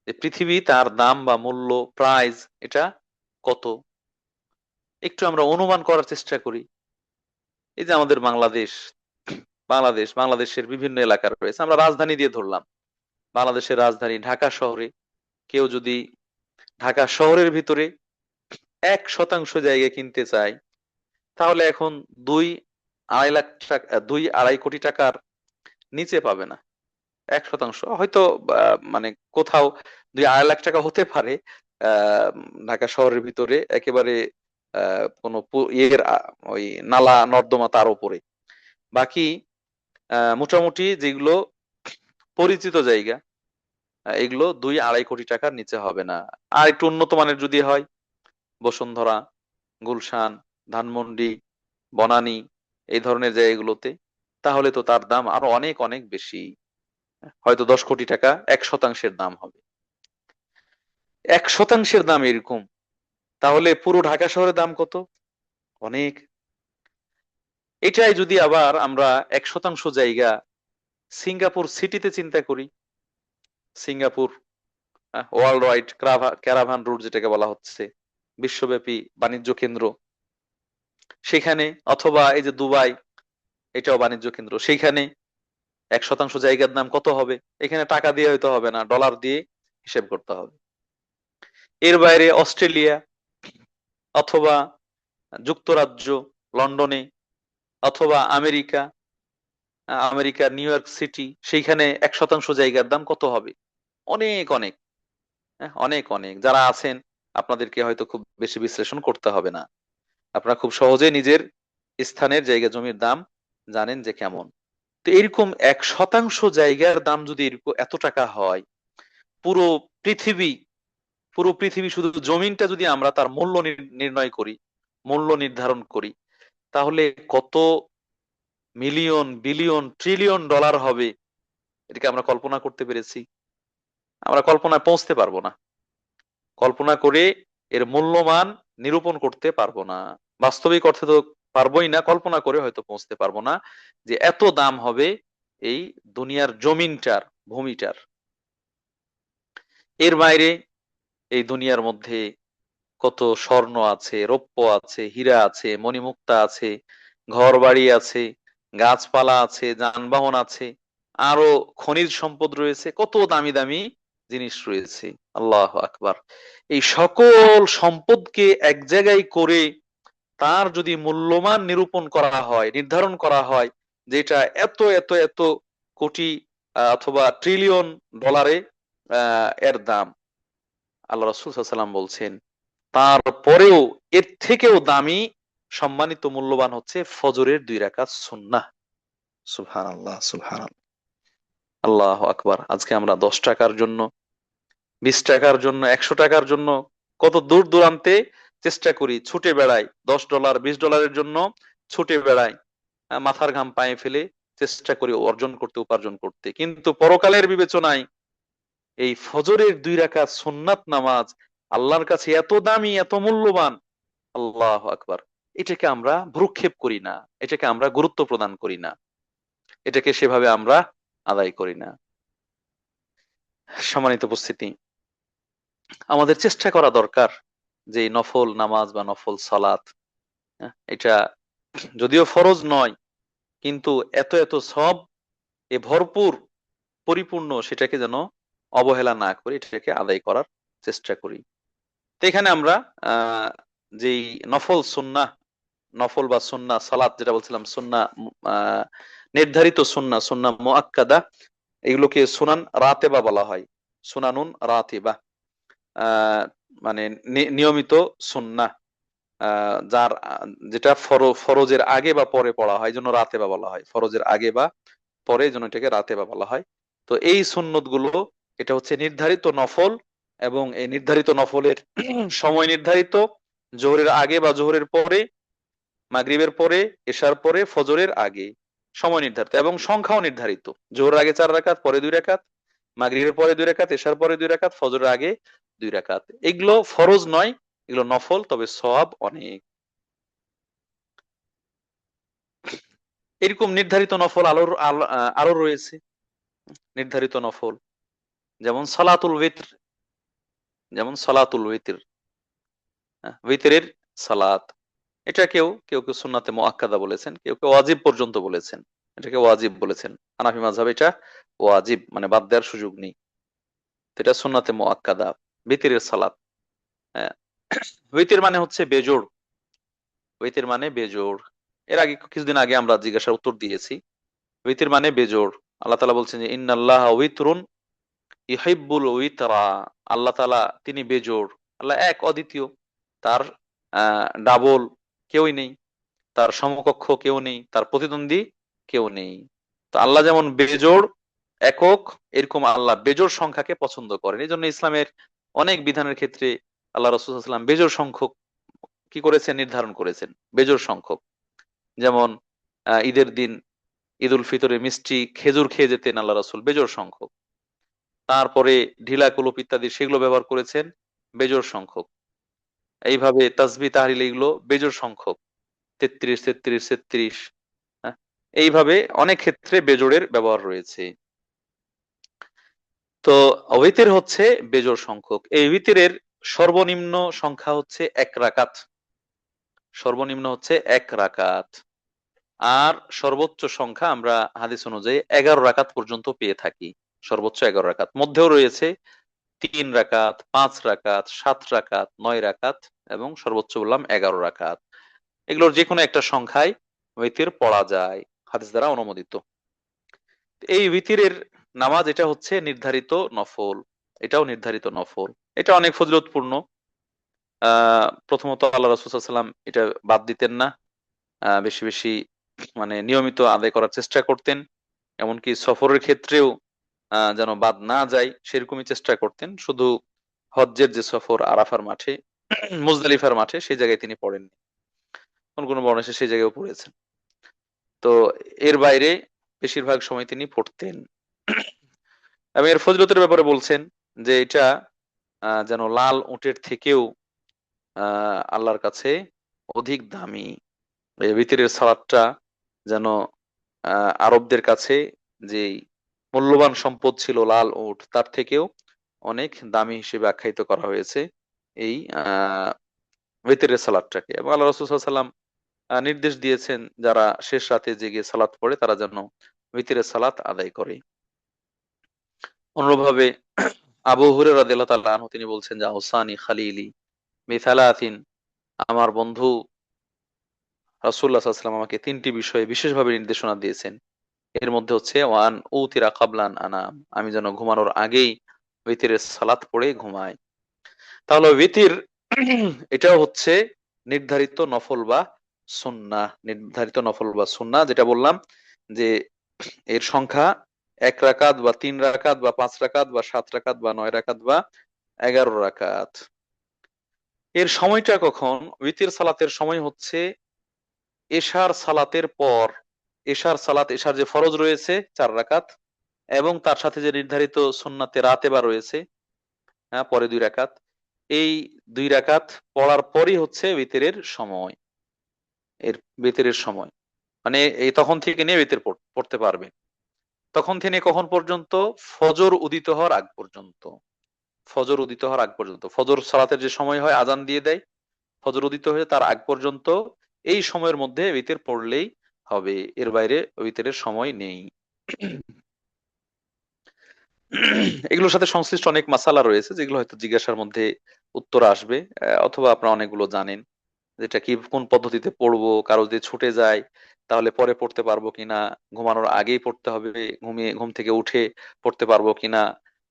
যে পৃথিবী তার দাম বা মূল্য, প্রাইস, এটা কত? একটু আমরা অনুমান করার চেষ্টা করি। এই যে আমাদের বাংলাদেশের বিভিন্ন এলাকা রয়েছে, আমরা রাজধানী দিয়ে ধরলাম, বাংলাদেশের রাজধানী ঢাকা শহরে কেউ যদি ঢাকা শহরের ভিতরে 1% জায়গা কিনতে চায়, তাহলে এখন 2-2.5 লাখ টাকা, 2-2.5 কোটি টাকার নিচে পাবে না। 1% হয়তো মানে কোথাও 2-2.5 লাখ টাকা হতে পারে ঢাকা শহরের ভিতরে, একেবারে কোনো ওই নালা নর্দমা তার উপরে। বাকি মোটামুটি যেগুলো পরিচিত জায়গা, এগুলো 2-2.5 কোটি টাকার নিচে হবে না। আর একটু উন্নত মানের যদি হয়, বসুন্ধরা, গুলশান, ধানমন্ডি, বনানী, এই ধরনের জায়গাগুলোতে তাহলে তো তার দাম আরো অনেক অনেক বেশি, হয়তো 10 কোটি টাকা 1%-এর দাম হবে। 1%-এর দাম এরকম, তাহলে পুরো ঢাকা শহরের দাম কত? অনেক। এটাই যদি আবার আমরা 1% জায়গা সিঙ্গাপুর সিটিতে চিন্তা করি, Singapore world wide caravan route যেটাকে বলা হচ্ছে, বিশ্বব্যাপী বাণিজ্য কেন্দ্র সেখানে, অথবা এই যে দুবাই, এটাও বাণিজ্য কেন্দ্র, সেইখানে 1% জায়গার দাম কত হবে? এখানে টাকা দিয়ে হয়তো হবে না, ডলার দিয়ে হিসেব করতে হবে। এর বাইরে অস্ট্রেলিয়া অথবা যুক্তরাজ্য, লন্ডনে, অথবা আমেরিকা, আমেরিকার নিউ ইয়র্ক সিটি, সেইখানে 1% জায়গার দাম কত হবে? অনেক অনেক, অনেক অনেক। যারা আছেন আপনাদেরকে হয়তো খুব বেশি বিশ্লেষণ করতে হবে না, আপনারা খুব সহজে নিজের স্থানের জায়গা জমির দাম জানেন যে কেমন। তো এরকম 1% জায়গার দাম যদি এরকম এত টাকা হয়, পুরো পৃথিবী, পুরো পৃথিবী শুধু জমিনটা যদি আমরা তার মূল্য নির্ণয় করি, মূল্য নির্ধারণ করি, তাহলে কত মিলিয়ন বিলিয়ন ট্রিলিয়ন ডলার হবে, এটাকে আমরা কল্পনা করতে পেরেছি? আমরা কল্পনায় পৌঁছতে পারবো না, কল্পনা করে এর মূল্যমান নিরূপণ করতে পারবো না। বাস্তবিক অর্থে তো পারবোই না, কল্পনা করে হয়তো পৌঁছতে পারবো না যে এত দাম হবে এই দুনিয়ার জমিনটার, ভূমিটার। এর বাইরে এই দুনিয়ার মধ্যে কত স্বর্ণ আছে, রৌপ্য আছে, হীরা আছে, মণিমুক্তা আছে, ঘর বাড়ি আছে, গাছপালা আছে, যানবাহন আছে, আরো খনিজ সম্পদ রয়েছে, কত দামি দামি জিনিস রয়েছে। আল্লাহ আকবার। এই সকল সম্পদকে এক জায়গায় করে তার যদি মূল্যমান নিরূপণ করা হয়, নির্ধারণ করা হয়, যেটা এত এত এত কোটি অথবা ট্রিলিয়ন ডলারে এর দাম, আল্লাহ রাসূল সাল্লাল্লাহু আলাইহি ওয়াসাল্লাম বলছেন তারপরেও এর থেকেও দামি, সম্মানিত, মূল্যবান হচ্ছে ফজরের 2 রাকাত সুন্নাহ। সুবহানাল্লাহ, সুবহানাল্লাহ, আল্লাহু আকবার। আজকে আমরা 10 টাকার জন্য, 20 টাকার জন্য, 100 টাকার জন্য কত দূর দূরান্তে চেষ্টা করি, ছুটে বেড়াই, $10 $20 জন্য ছুটে বেড়াই, মাথার ঘাম পায়ে ফেলে চেষ্টা করি অর্জন করতে, উপার্জন করতে, কিন্তু পরকালের বিবেচনায় এই ফজরের 2 রাকাত সুন্নাত নামাজ আল্লাহর কাছে এত দামি, এত মূল্যবান, আল্লাহ আকবার, এটাকে আমরা ভ্রুক্ষেপ করি না, এটাকে আমরা গুরুত্ব প্রদান করি না, এটাকে সেভাবে আমরা আদায় করি না। সম্মানিত উপস্থিতি, আমাদের চেষ্টা করা দরকার যে এই নফল নামাজ বা নফল সালাত, এটা যদিও ফরজ নয়, কিন্তু এত এত সব এ ভরপুর, পরিপূর্ণ, সেটাকে যেন অবহেলা না করে এটাকে আদায় করার চেষ্টা করি। তো এখানে আমরা আহ যেই নফল সুন্নাহ, নফল বা সুন্নাহ সালাত যেটা বলছিলাম, সুন্নাহ নির্ধারিত সুন্নাহ, সুন্নাহ মুআক্কাদা, এগুলোকে সুনান রাতেবা বলা হয়, সুনানুন রাতেবা, আহ মানে নিয়মিত সুন্নাহ, যার যেটা ফরজের আগে বা পরে পড়া হয়, জন্য রাতেবা বলা হয়, ফরজের আগে বা পরে জন্য এটাকে রাতেবা বলা হয়। তো এই সুন্নত গুলো, এটা হচ্ছে নির্ধারিত নফল, এবং এই নির্ধারিত নফলের সময় নির্ধারিত, জোহরের আগে বা জোহরের পরে, মাগরিবের পরে, এশার পরে, ফজরের আগে, সময় নির্ধারিত এবং সংখ্যাও নির্ধারিত। জোহরের আগে 4 রাকাত, পরে 2 রাকাত, মাগরিবের পরে 2 রাকাত, এশার পরে 2 রাকাত, ফজরের আগে 2 রাকাত। এগুলো ফরজ নয়, এগুলো নফল, তবে সওয়াব অনেক। এরকম নির্ধারিত নফল আরো রয়েছে, নির্ধারিত নফল, যেমন সালাতুল উইতর, যেমন সালাতুল উইতর, উইতরের সালাত, এটা কেউ কেউ কেউ সুন্নাতে মুআক্কাদা বলেছেন, কেউ কেউ ওয়াজিব পর্যন্ত বলেছেন, এটাকে ওয়াজিব বলেছেন। হানাফি মাযহাবে এটা ওয়াজিব, মানে বাদ দেওয়ার সুযোগ নেই। তো এটা সুন্নাতে মুআক্কাদা, বিতরের সালাত। হ্যাঁ, উইতর মানে হচ্ছে বেজোড়, উইতর মানে বেজোড়। এর আগে কিছুদিন আগে আমরা জিজ্ঞাসার উত্তর দিয়েছি, উইতর মানে বেজোড়। আল্লাহ তাআলা বলছেন যে ইন্নাল্লাহা উইতরুন ইউহিব্বুল উইতরা, আল্লাহ তাআলা তিনি বেজোড়, আল্লাহ এক, অদ্বিতীয়, তার ডাবল কেউই নেই, তার সমকক্ষ কেউ নেই, তার প্রতিদ্বন্দ্বী কেউ নেই। তো আল্লাহ যেমন বেজোড়, একক, এরকম আল্লাহ বেজোড় সংখ্যাকে পছন্দ করেন। এই জন্য ইসলামের অনেক বিধানের ক্ষেত্রে আল্লাহ রাসূল সাল্লাল্লাহু আলাইহি ওয়াসাল্লাম বেজোড় সংখ্যক কি করেছেন, নির্ধারণ করেছেন, বেজোড় সংখ্যক। যেমন ঈদের দিন ঈদ উল ফিতরে মিষ্টি খেজুর খেয়ে যেতেন আল্লাহ রাসূল বেজোড় সংখ্যক। তারপরে ঢিলা কলুপ ইত্যাদি সেগুলো ব্যবহার করেছেন বেজোড় সংখ্যক। এইভাবে তাসবিহ তাহলিল এগুলো বেজোড় সংখ্যক, 33 33 33। হ্যাঁ, এইভাবে অনেক ক্ষেত্রে বেজোড়ের ব্যবহার রয়েছে। তো অবিতের হচ্ছে বেজোড় সংখ্যক। এই বিতিরের সর্বনিম্ন সংখ্যা হচ্ছে 1 রাকাত। সর্বনিম্ন হচ্ছে 1 রাকাত। আর সর্বোচ্চ সংখ্যা আমরা হাদিস অনুযায়ী 11 রাকাত পর্যন্ত পেয়ে থাকি। সর্বোচ্চ 11 রাকাত, মধ্যেও রয়েছে 3 রাকাত, 5 রাকাত, 7 রাকাত, 9 রাকাত এবং সর্বোচ্চ বললাম 11 রাকাত। এগুলোর যে কোনো একটা সংখ্যায় উইতির পড়া যায়, হাদিস দ্বারা অনুমোদিত। এই উইতিরের নামাজ এটা হচ্ছে নির্ধারিত নফল, এটাও নির্ধারিত নফল। এটা অনেক ফজিলতপূর্ণ। প্রথমত আল্লাহ রাসূল সাল্লাল্লাহু আলাইহি ওয়াসাল্লাম এটা বাদ দিতেন না, বেশি বেশি মানে নিয়মিত আদায় করার চেষ্টা করতেন। এমনকি সফরের ক্ষেত্রেও যেন বাদ না যায় সেরকমই চেষ্টা করতেন। শুধু হজ্জের যে সফর আরাফার মাঠে মুজদালিফার মাঠে সেই জায়গায় তিনি পড়েননি, কোন কোন বর্ণনা এসে সেই জায়গায় পড়েছেন। তো এর বাইরে বেশিরভাগ সময় তিনি পড়তেন। এবং এর ফজিলতের ব্যাপারে বলছেন যে এটা যেন লাল উটের থেকেও আল্লাহর কাছে অধিক দামি। এই ভিতরের সালাদটা যেন আরবদের কাছে যে মূল্যবান সম্পদ ছিল লাল উট, তার থেকেও অনেক দামি হিসেবে আখ্যায়িত করা হয়েছে এই ভিতরের সালাদটাকে। এবং আল্লাহ রাসূল সাল্লাল্লাহু আলাইহি ওয়াসাল্লাম নির্দেশ দিয়েছেন যারা শেষ রাতে জেগে সালাত পড়ে তারা যেন ভিতরের সালাত আদায় করে। অনুরূপভাবে আবু হুরায়রা রাদিয়াল্লাহু তাআলা আনহু তিনি বলছেন যে আওসানি খালিলি বিসালাতিন, আমার বন্ধু রাসূলুল্লাহ সাল্লাল্লাহু আলাইহি ওয়াসাল্লাম আমাকে 3টি বিষয়ে বিশেষভাবে নির্দেশনা দিয়েছেন। এর মধ্যে হচ্ছে ওয়ান উতিরা কাবলান আনাম, আমি যেন ঘুমানোর আগেই ভিতরের সালাত পড়ে ঘুমাই। তাহলে ভিতির এটাও হচ্ছে নির্ধারিত নফল বা সুন্নাহ, নির্ধারিত নফল বা সুন্নাহ, যেটা বললাম যে এর সংখ্যা 1 রাকাত বা 3 রাকাত বা 5 রাকাত বা 7 রাকাত বা 9 রাকাত বা 11 রাকাত। এর সময়টা কখন? উইতির সালাতের সময় হচ্ছে এশার সালাতের পর। এশার সালাত, এশার যে ফরজ রয়েছে 4 রাকাত এবং তার সাথে যে নির্ধারিত সুন্নাতে রাতে বা রয়েছে, হ্যাঁ, পরে 2 রাকাত, এই 2 রাকাত পড়ার পরই হচ্ছে উইতিরের সময়। এর উইতিরের সময় মানে এই তখন থেকে নিয়ে উইতির পড়তে পারবে। তখন থেকে কখন পর্যন্ত? ফজর উদিত হওয়ার আগ পর্যন্ত। ফজর উদিত হওয়ার আগ পর্যন্ত, ফজর সালাতের যে সময় হয় আজান দিয়ে দেয়, ফজর উদিত হয়ে তার আগ পর্যন্ত এই সময়ের মধ্যে উইতির পড়লেই হবে, এর বাইরে উইতিরের সময় নেই। এগুলোর সাথে সংশ্লিষ্ট অনেক মাসালা রয়েছে যেগুলো হয়তো জিজ্ঞাসার মধ্যে উত্তর আসবে, অথবা আপনারা অনেকগুলো জানেন যেটা কি কোন পদ্ধতিতে পড়বো, কারো যদি ছুটে যায় তাহলে পরে পড়তে পারবো কিনা, ঘুমানোর আগেই পড়তে হবে, ঘুম থেকে উঠে পড়তে পারবো কিনা,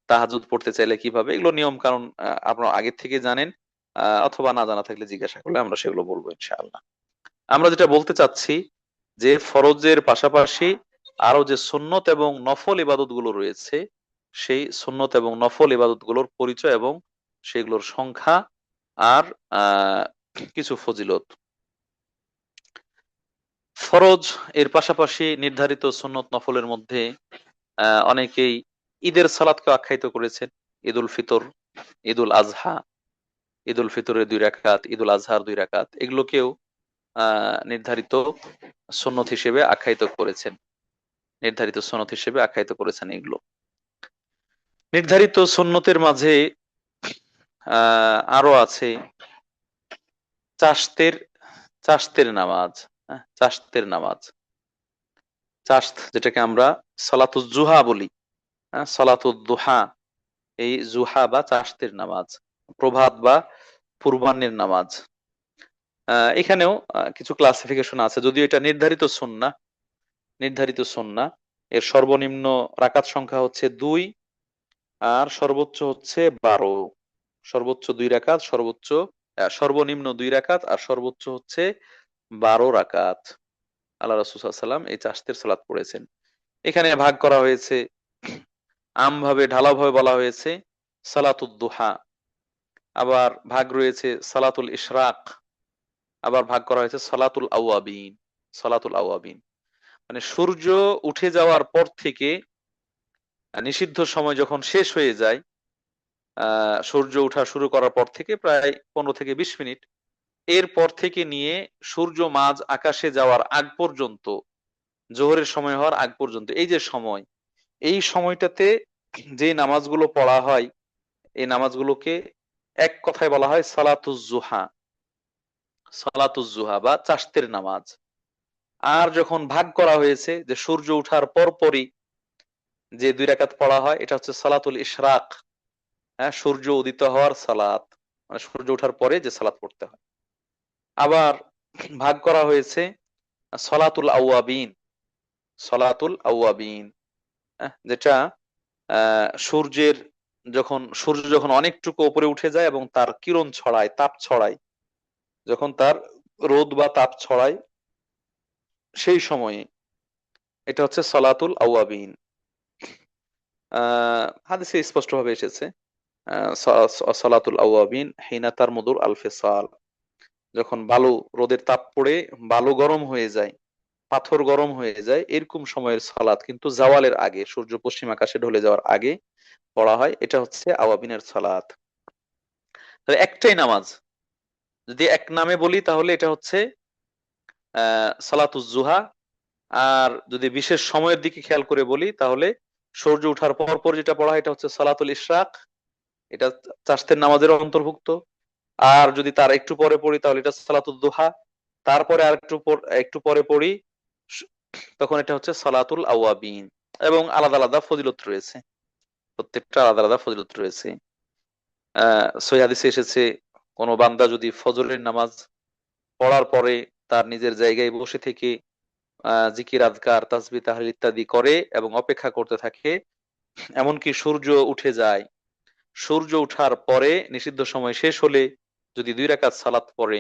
তাহাজ্জুদ পড়তে চাইলে কিভাবে, এগুলো নিয়ম কানুন আপনারা আগের থেকে জানেন। অথবা না জানা থাকলে জিজ্ঞাসা করলে আমরা সেগুলো বলবো ইনশাআল্লাহ। আমরা যেটা বলতে চাচ্ছি যে ফরজের পাশাপাশি আরো যে সুন্নত এবং নফল ইবাদত গুলো রয়েছে, সেই সুন্নত এবং নফল ইবাদত গুলোর পরিচয় এবং সেগুলোর সংখ্যা আর আহ কিছু ফজিলত। ফরজ এর পাশাপাশি নির্ধারিত সুন্নত নফলের মধ্যে অনেকেই ঈদের সালাতকে আখ্যায়িত করেছেন। ঈদ উল ফিতর, ঈদ উল আজহা, ঈদ উল ফিতরের 2 রাকাত, ঈদ উল আজহার 2 রাকাত, এগুলোকেও নির্ধারিত সুন্নত হিসেবে আখ্যায়িত করেছেন। নির্ধারিত সুন্নত হিসেবে আখ্যায়িত করেছেন এগুলো। নির্ধারিত সুন্নতের মাঝে আরো আছে চাশতের, চাশতের নামাজ। হ্যাঁ, চাশতের নামাজ, চাশত যেটাকে আমরা সালাতুজ জুহা বলি, হ্যাঁ, সালাতুদ দুহা, এই জুহা বা চাশতের নামাজ, প্রভাত বা পূর্বাহ্নের নামাজ। এখানেও কিছু ক্লাসিফিকেশন আছে, যদিও এটা নির্ধারিত সুন্নাহ। নির্ধারিত সুন্নাহ, এর সর্বনিম্ন রাকাত সংখ্যা হচ্ছে 2 আর সর্বোচ্চ হচ্ছে 12। সর্বোচ্চ 2 রাকাত, সর্বনিম্ন 2 রাকাত আর সর্বোচ্চ হচ্ছে 12 রাকাত। আল্লাহ রাসূল সাল্লাল্লাহু আলাইহি ওয়াসাল্লাম এই চাশতের সালাত পড়েছেন। এখানে ভাগ করা হয়েছে, আমভাবে ঢালাভাবে বলা হয়েছে সালাতুদ দুহা, আবার ভাগ রয়েছে সালাতুল ইশরাক, আবার ভাগ করা হয়েছে সালাতুল আওয়াবিন। সালাতুল আওয়াবিন মানে সূর্য উঠে যাওয়ার পর থেকে নিষিদ্ধ সময় যখন শেষ হয়ে যায়, সূর্য ওঠা শুরু করার পর থেকে প্রায় 15 থেকে 20 মিনিট, এরপর থেকে নিয়ে সূর্য মাঝ আকাশে যাওয়ার আগ পর্যন্ত, জোহরের সময় হওয়ার আগ পর্যন্ত এই যে সময়, এই সময়টাতে যে নামাজগুলো পড়া হয়, এই নামাজগুলোকে এক কথায় বলা হয় সালাতুজ জুহা, সালাতুজ জুহা বা চাশতের নামাজ। আর যখন ভাগ করা হয়েছে যে সূর্য ওঠার পরপরই যে 2 রাকাত পড়া হয়, এটা হচ্ছে সালাতুল ইশরাক। হ্যাঁ, সূর্য উদিত হওয়ার সালাত, মানে সূর্য ওঠার পরে যে সালাত পড়তে হয়। আবার ভাগ করা হয়েছে সলাতুল আওয়াবিন, সলাতুল আওয়াবিন, যেটা সূর্যের সূর্য যখন অনেকটুকু উপরে উঠে যায় এবং তার কিরণ ছড়ায়, তাপ ছড়ায়, যখন তার রোদ বা তাপ ছড়ায়, সেই সময়ে এটা হচ্ছে সলাতুল আওয়াবিন। হাদিসে স্পষ্ট ভাবে এসেছে সলাতুল আওয়াবিন হিনা তারমুদুল আল ফিসাল, যখন বালু, রোদের তাপ পড়ে বালু গরম হয়ে যায়, পাথর গরম হয়ে যায়, এরকম সময়ের সালাত কিন্তু জাওয়ালের আগে, সূর্য পশ্চিম আকাশে ঢলে যাওয়ার আগে পড়া হয়। এটা হচ্ছে আওয়াবিনের সালাত। তাহলে একটাই নামাজ, যদি এক নামে বলি তাহলে এটা হচ্ছে সালাতুজ জুহা। আর যদি বিশেষ সময়ের দিকে খেয়াল করে বলি তাহলে সূর্য ওঠার পর পর যেটা পড়া হয় এটা হচ্ছে সালাতুল ইশরাক, এটা চাষতের নামাজের অন্তর্ভুক্ত। আর যদি তার একটু পরে পড়ি তাহলে এটা সালাতুল দুহা। তারপরে আর একটু পরে পড়ি, স- তখন এটা হচ্ছে সালাতুল আওয়াবিন। এবং আলাদা আলাদা ফজিলত রয়েছে, প্রত্যেকটা আলাদা আলাদা ফজিলত রয়েছে। সহিহ হাদিসে এসেছে, কোন বান্দা যদি ফজরের নামাজ পড়ার পরে তার নিজের জায়গায় বসে থেকে জিকির আজকার তাসবিহ তাহলিল ইত্যাদি করে এবং অপেক্ষা করতে থাকে, এমনকি সূর্য উঠে যায়, সূর্য উঠার পরে নিষিদ্ধ সময় শেষ হলে যদি 2 রাকাত সালাত পড়ে,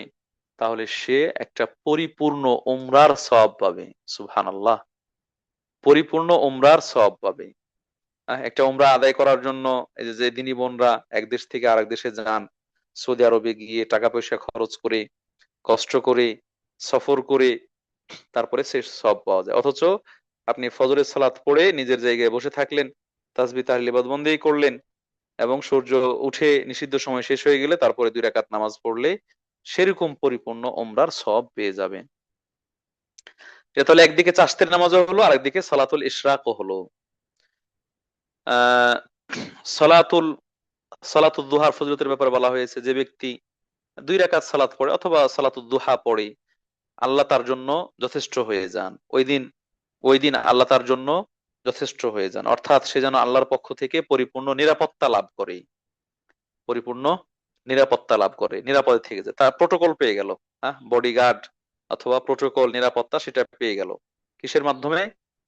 তাহলে সে একটা পরিপূর্ণ উমরার সওয়াব পাবে। সুবহানাল্লাহ, পরিপূর্ণ উমরার সওয়াব পাবে। একটা উমরা আদায় করার জন্য এই যে দিনী বোনরা এক দেশ থেকে আরেক দেশে যান, সৌদি আরবে গিয়ে টাকা পয়সা খরচ করে, কষ্ট করে, সফর করে, তারপরে সে সব পাওয়া যায়। অথচ আপনি ফজরের সালাত পড়ে নিজের জায়গায় বসে থাকলেন, তাসবিহ তাহলিল ইবাদত বন্দেগী করলেন, এবং সূর্য উঠে নিষিদ্ধ সময় শেষ হয়ে গেলে তারপরে 2 রাকাত নামাজ পড়লে সেরকম পরিপূর্ণ ওমরার সওয়াব পেয়ে যাবেন। এটা তাহলে একদিকে চাশতের নামাজও হলো, আরেকদিকে সালাতুল ইশরাকও হলো। আহ সালাতুল সালাতুল দুহার ফজিলতের ব্যাপারে বলা হয়েছে, যে ব্যক্তি 2 রাকাত সালাত পড়ে অথবা সালাতুল দুহা পড়ে, আল্লাহ তার জন্য যথেষ্ট হয়ে যান। ওই দিন আল্লাহ তার জন্য যথেষ্ট হয়ে যান, অর্থাৎ সে যেন আল্লাহর পক্ষ থেকে পরিপূর্ণ নিরাপত্তা লাভ করে, পরিপূর্ণ নিরাপত্তা লাভ করে, নিরাপদে থেকে যায়, তার প্রোটোকল পেয়ে গেল। হ্যাঁ, বডিগার্ড অথবা প্রোটোকল, নিরাপত্তা সেটা পেয়ে গেল কিসের মাধ্যমে?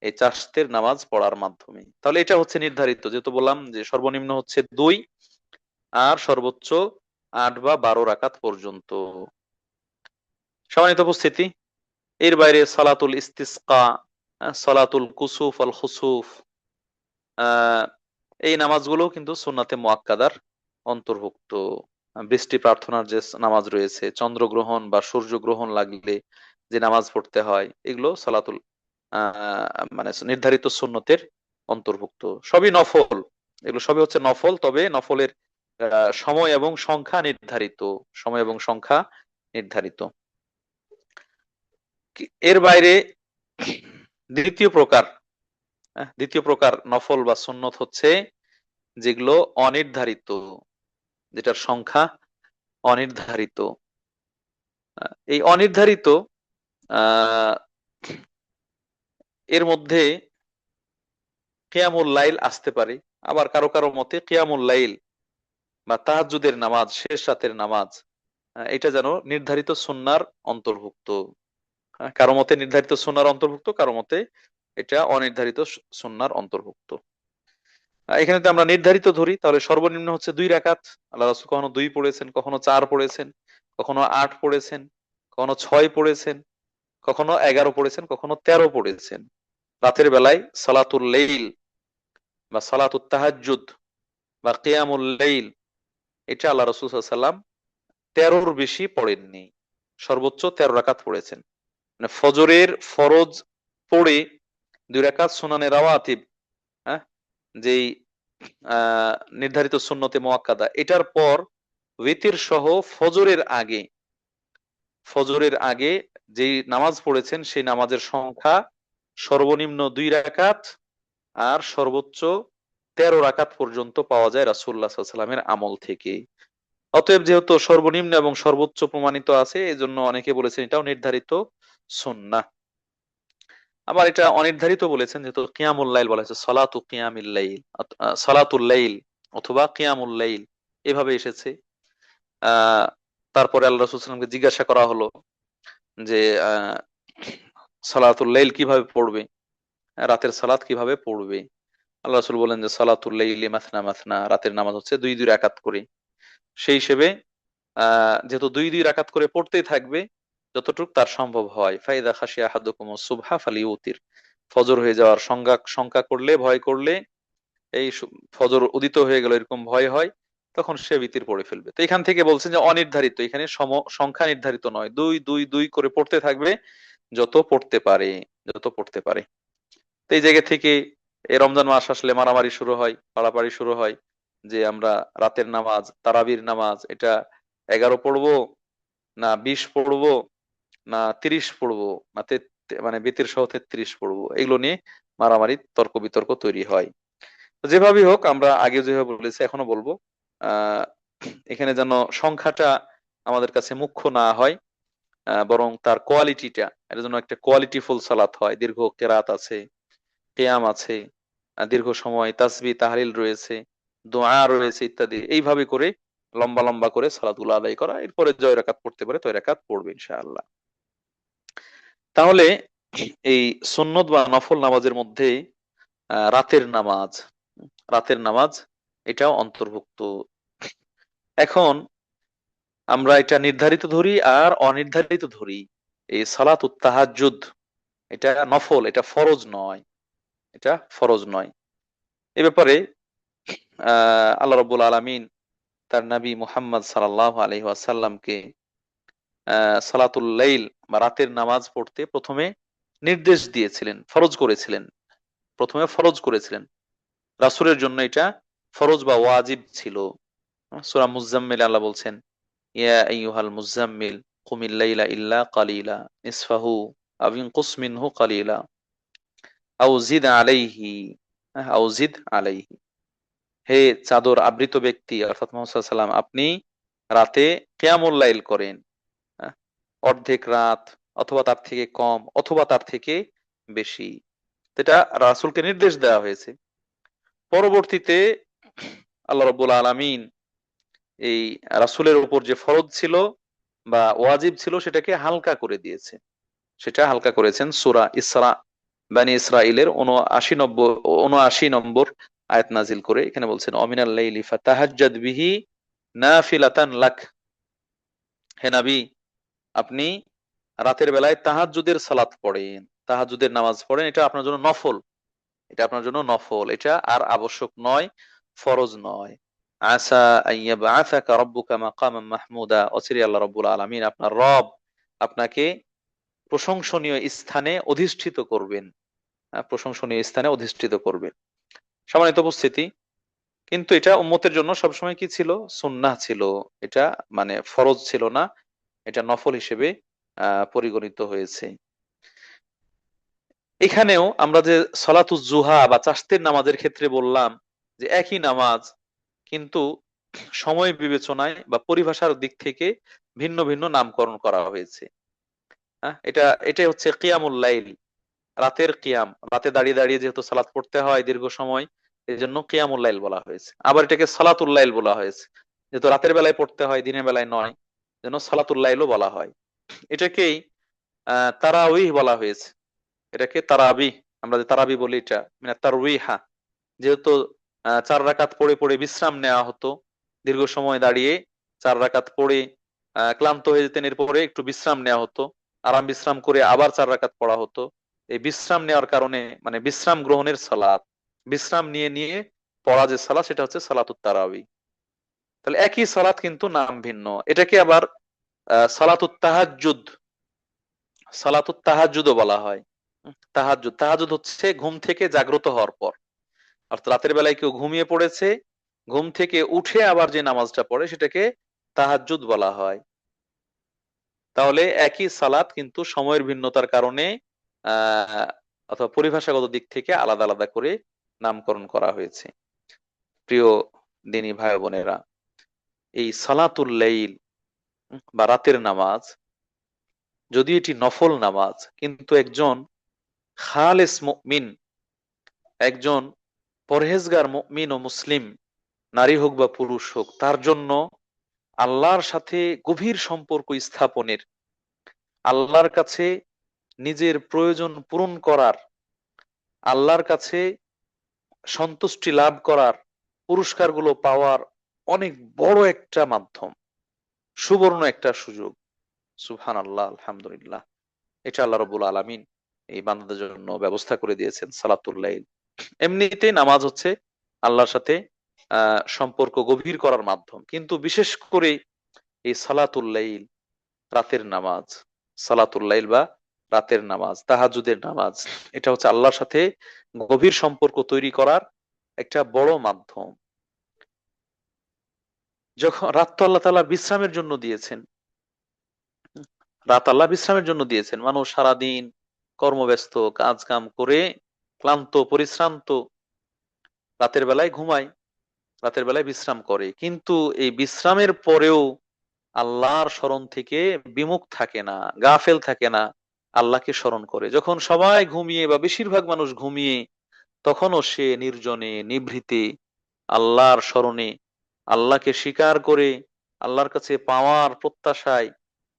এই চাশতের নামাজ পড়ার মাধ্যমে। তাহলে এটা হচ্ছে নির্ধারিত, যেহেতু বললাম যে সর্বনিম্ন হচ্ছে 2 আর সর্বোচ্চ 8 বা 12 রাকাত পর্যন্ত। সম্মানিত উপস্থিতি, এর বাইরে সালাতুল ইস্তিসকা, সালাতুল কুসুফ আল খুসুফ, আহ এই নামাজগুলো কিন্তু সুন্নাতে মুআক্কাদার অন্তর্ভুক্ত। বৃষ্টি প্রার্থনার যে নামাজ রয়েছে, চন্দ্রগ্রহণ বা সূর্যগ্রহণ লাগলে যে নামাজ পড়তে হয়, এগুলো সালাতুল মানে নির্ধারিত সুন্নতের অন্তর্ভুক্ত। সবই নফল, এগুলো সবই হচ্ছে নফল, তবে নফলের সময় এবং সংখ্যা নির্ধারিত, সময় এবং সংখ্যা নির্ধারিত। এর বাইরে দ্বিতীয় প্রকার, দ্বিতীয় প্রকার নফল বা সুন্নত হচ্ছে যেগুলো অনির্ধারিত, যেটার সংখ্যা অনির্ধারিত। এই অনির্ধারিত আহ এর মধ্যে কিয়ামুল লাইল আসতে পারে। আবার কারো কারো মতে কিয়ামুল লাইল বা তাহাজ্জুদের নামাজ, শেষ রাতের নামাজ, এটা যেন নির্ধারিত সুন্নাহর অন্তর্ভুক্ত। কারো মতে নির্ধারিত সুন্নাহর অন্তর্ভুক্ত, কারো মতে এটা অনির্ধারিত সুন্নাহর অন্তর্ভুক্ত। এখানে যদি আমরা নির্ধারিত ধরি তাহলে সর্বনিম্ন হচ্ছে 2 রাকাত। আল্লাহ রাসূল কখনো 2 পড়েছেন, কখনো 4 পড়েছেন, কখনো 8 পড়েছেন, কখনো 6 পড়েছেন, কখনো 11 পড়েছেন, কখনো 13 পড়েছেন। রাতের বেলায় সালাতুল লাইল বা সালাতুত তাহাজ্জুদ বা কিয়ামুল লাইল, এটা আল্লাহ রাসূল সাল্লাল্লাহু আলাইহি ওয়াসাল্লাম 13-র বেশি পড়েননি, সর্বোচ্চ 13 রাকাত পড়েছেন। মানে ফজরের ফরজ পড়ে 2 রাকাত সুনানে রাওয়াতিব, হ্যাঁ, যেই নির্ধারিত সুন্নতে মুআক্কাদা, এটার পর উইতির সহ ফজরের আগে যেই নামাজ পড়েছেন সেই নামাজের সংখ্যা সর্বনিম্ন 2 রাকাত আর সর্বোচ্চ 13 রাকাত পর্যন্ত পাওয়া যায় রাসূলুল্লাহ সাল্লাল্লাহু আলাইহি ওয়াসাল্লামের আমল থেকে। অতএব যেহেতু সর্বনিম্ন এবং সর্বোচ্চ প্রমাণিত আছে, এজন্য অনেকে বলেছেন এটাও নির্ধারিত সুন্নাহ। আবার এটা অনির্ধারিত বলেছেন, যেহেতু কিয়ামুল লাইল বলা হয়েছে, সলাতু কিয়ামিল লাইল, সলাতুল লাইল অথবা কিয়ামুল লাইল এভাবে এসেছে। আহ তারপরে আল্লাহ রাসূল সাল্লাল্লাহু আলাইহি ওয়াসাল্লামকে জিজ্ঞাসা করা হলো যে সালাতুল লাইল কিভাবে পড়বে, রাতের সালাত কিভাবে পড়বে। আল্লাহ রাসূল বলেন যে সালাতুল লাইলি মাসনা মাসনা, রাতের নামাজ হচ্ছে 2 2 রাকাত করে। সেই হিসেবে যেহেতু 2 2 রাকাত করে পড়তেই থাকবে যতটুক তার সম্ভব হয়। ফাইদা খাশিয়া আহাদুকুমুস সুবহা ফালিউতির, ফজর হয়ে যাওয়ার শঙ্কা করলে, ভয় করলে, এই ফজর উদিত হয়ে গেল এরকম ভয় হয়, তখন সে বিতির পড়ে ফেলবে। তো এখান থেকে বলছেন যে অনির্ধারিত, এখানে সংখ্যা নির্ধারিত নয়, 2 2 2 করে পড়তে থাকবে যত পড়তে পারে, যত পড়তে পারে। তো এই জায়গা থেকে এই রমজান মাস আসলে মারামারি শুরু হয়, পাড়াপাড়ি শুরু হয় যে আমরা রাতের নামাজ, তারাবির নামাজ, এটা 11 পড়বো না 20 পড়বো না 30 পড়বো না মানে বিতির সহ 33 পড়বো, এগুলো নিয়ে মারামারি তর্ক বিতর্ক তৈরি হয়। তো যেভাবেই হোক, আমরা আগে যেভাবে বলেছি এখনো বলবো, আহ এখানে যেন সংখ্যাটা আমাদের কাছে মুখ্য না হয়, বরং তার কোয়ালিটিটা, এর জন্য একটা কোয়ালিটিফুল সালাত হয়, দীর্ঘ কেরাত আছে, কিয়াম আছে, দীর্ঘ সময় তাসবিহ তাহলিল রয়েছে, দোয়া রয়েছে ইত্যাদি, এইভাবে করে লম্বা লম্বা করে সালাতুল আদায় করা, এরপরে জয় রাকাত পড়তে পারে, তয় রাকাত পড়বে ইনশাআল্লাহ। তাহলে এই সুন্নত বা নফল নামাজের মধ্যে রাতের নামাজ এটাও অন্তর্ভুক্ত। এখন আমরা এটা নির্ধারিত ধরি আর অনির্ধারিত ধরি। এই সালাতুত তাহাজ্জুদ এটা নফল, এটা ফরজ নয়, এটা ফরজ নয়। এ ব্যাপারে আল্লাহ রাব্বুল আলামিন তার নবী মুহাম্মদ সাল্লাল্লাহু আলাইহি ওয়াসাল্লামকে সালাতুল লাইল বা রাতের নামাজ পড়তে প্রথমে নির্দেশ দিয়েছিলেন, ফরজ করেছিলেন। রাসূলের জন্য এটা ফরজ বা ওয়াজিব ছিল। সূরা মুজাম্মিল আল্লাহ বলছেন, ইয়া আইয়ুহাল মুজাম্মিল কুমিল লাইলা ইল্লা কালিলা নিসফাহু আও ইনকুস মিনহু কালিলা আও জিদ আলাইহি আও জিদ আলাইহি। হে চাদর আবৃত ব্যক্তি অর্থাৎ মুহাম্মদ সাল্লাল্লাহু আলাইহি ওয়াসাল্লাম, আপনি রাতে কিয়ামুল লাইল করেন, হ্যাঁ, অর্ধেক রাত অথবা তার থেকে কম অথবা তার থেকে বেশি। এটা রাসূলকে নির্দেশ দেওয়া হয়েছে। পরবর্তীতে আল্লাহ রাব্বুল আলামিন এই রাসূলের উপর যে ফরজ ছিল বা ওয়াজিব ছিল সেটাকে হালকা করে দিয়েছে, সেটা হালকা করেছেন সূরা ইসরা, বানি ইসরাইলের 79 নম্বর আয়াত নাজিল করে। এখানে বলছেন অমিনাল লাইলি ফাতাহাজ্জাদ বিহি নাফিলাতান লাক, হে নবী আপনি রাতের বেলায় তাহাজ্জুদের সালাত পড়েন, তাহাজ্জুদের নামাজ পড়েন, এটা আপনার জন্য নফল, এটা আপনার জন্য নফল, এটা আর আবশ্যক নয়, ফরজ নয়। আসা আইয়াবআসাকা রাব্বুকা মাকামান মাহমুদা, অচিরে আল্লাহ রাব্বুল আলামিন আপনার রব আপনাকে প্রশংসনীয় স্থানে অধিষ্ঠিত করবেন, প্রশংসনীয় স্থানে অধিষ্ঠিত করবেন। সম্মানিত উপস্থিতি, কিন্তু এটা উম্মতের জন্য সবসময় কি ছিল? সুন্নাহ ছিল, এটা মানে ফরজ ছিল না, এটা নফল হিসেবে পরিগণিত হয়েছে। এখানেও আমরা যে সলাতুজ জুহা বা চাশতের নামাজের ক্ষেত্রে বললাম যে একই নামাজ, কিন্তু সময় বিবেচনায় বা পরিভাষার দিক থেকে ভিন্ন ভিন্ন নামকরণ করা হয়েছে। হ্যাঁ, এটাই হচ্ছে কিয়ামুল লাইল, রাতের কিয়াম, রাতে দাঁড়িয়ে দাঁড়িয়ে যেহেতু সালাত পড়তে হয় দীর্ঘ সময়, এই জন্য কিয়ামুল লাইল বলা হয়েছে। আবার এটাকে সালাতুল লাইল বলা হয়েছে, যেহেতু রাতের বেলায় পড়তে হয় দিনের বেলায় নয়, যেন সালাতুল লাইলও বলা হয়। এটাকেই তারাউইহ বলা হয়েছে, এটাকে তারাবি, আমরা যে তারাবি বলি, এটা মানে তারউইহা, যেহেতু 4 রাকাত পড়ে পড়ে বিশ্রাম নেওয়া হতো, দীর্ঘ সময় দাঁড়িয়ে 4 রাকাত পড়ে ক্লান্ত হয়ে যেতেন, এরপরে একটু বিশ্রাম নেওয়া হতো, আরাম বিশ্রাম করে আবার 4 রাকাত পড়া হতো। এই বিশ্রাম নেওয়ার কারণে মানে বিশ্রাম গ্রহণের সালাত, বিশ্রাম নিয়ে নিয়ে পড়া যে সালাত, সেটা হচ্ছে সালাতুত তারাবি। তাহলে একই সালাত কিন্তু নাম ভিন্ন। এটাকে আবার সালাতুত তাহাজ্জুদ, সালাতুত তাহাজ্জুদও বলা হয়। তাহাজ্জুদ, তাহাজ্জুদ হচ্ছে ঘুম থেকে জাগ্রত হওয়ার পর, অর্থাৎ রাতের বেলায় কেউ ঘুমিয়ে পড়েছে, ঘুম থেকে উঠে আবার যে নামাজটা পড়ে সেটাকে তাহাজ্জুদ বলা হয়। তাহলে একই সালাত কিন্তু সময়ের ভিন্নতার কারণে আহ অথবা পরিভাষাগত দিক থেকে আলাদা আলাদা করে নামকরণ করা হয়েছে। প্রিয় দিনী ভাই বোনেরা, এই সালাতুল লাইল বা রাতের নামাজ, যদি এটি নফল নামাজ, কিন্তু একজন খালেস মুমিন, একজন পরহেজগার মুমিন ও মুসলিম, নারী হোক বা পুরুষ হোক, তার জন্য আল্লাহর সাথে গভীর সম্পর্ক স্থাপনের, আল্লাহর কাছে নিজের প্রয়োজন পূরণ করার, আল্লাহর কাছে সন্তুষ্টি লাভ করার, পুরস্কারগুলো পাওয়ার অনেক বড় একটা মাধ্যম, সুবর্ণ একটা সুযোগ। সুবহানাল্লাহ, আলহামদুলিল্লাহ। এটা আল্লাহ রাব্বুল আলামিন এই বান্দাদের জন্য ব্যবস্থা করে দিয়েছেন সালাতুল লাইল। এমনিতেই নামাজ হচ্ছে আল্লাহর সাথে সম্পর্ক গভীর করার মাধ্যম, কিন্তু বিশেষ করে এই সালাতুল লাইল, রাতের নামাজ, সালাতুল লাইল বা রাতের নামাজ, তাহাজ্জুদের নামাজ, এটা হচ্ছে আল্লাহর সাথে গভীর সম্পর্ক তৈরি করার একটা বড় মাধ্যম। যখন রাত তো আল্লাহ তাআলা বিশ্রামের জন্য দিয়েছেন, রাত আল্লাহ বিশ্রামের জন্য দিয়েছেন। মানুষ সারাদিন কর্মব্যস্ত, কাজ কাম করে ক্লান্ত পরিশ্রান্ত, রাতের বেলায় ঘুমায়, রাতের বেলায় বিশ্রাম করে, কিন্তু এই বিশ্রামের পরেও আল্লাহর স্মরণ থেকে বিমুখ থাকে না, গাফেল থাকে না, আল্লাহকে স্মরণ করে। যখন সবাই ঘুমিয়ে বা বেশিরভাগ মানুষ ঘুমিয়ে, তখনও সে নির্জনে নিভৃতে আল্লাহর স্মরণে, আল্লাহকে স্বীকার করে, আল্লাহর কাছে পাওয়ার প্রত্যাশায়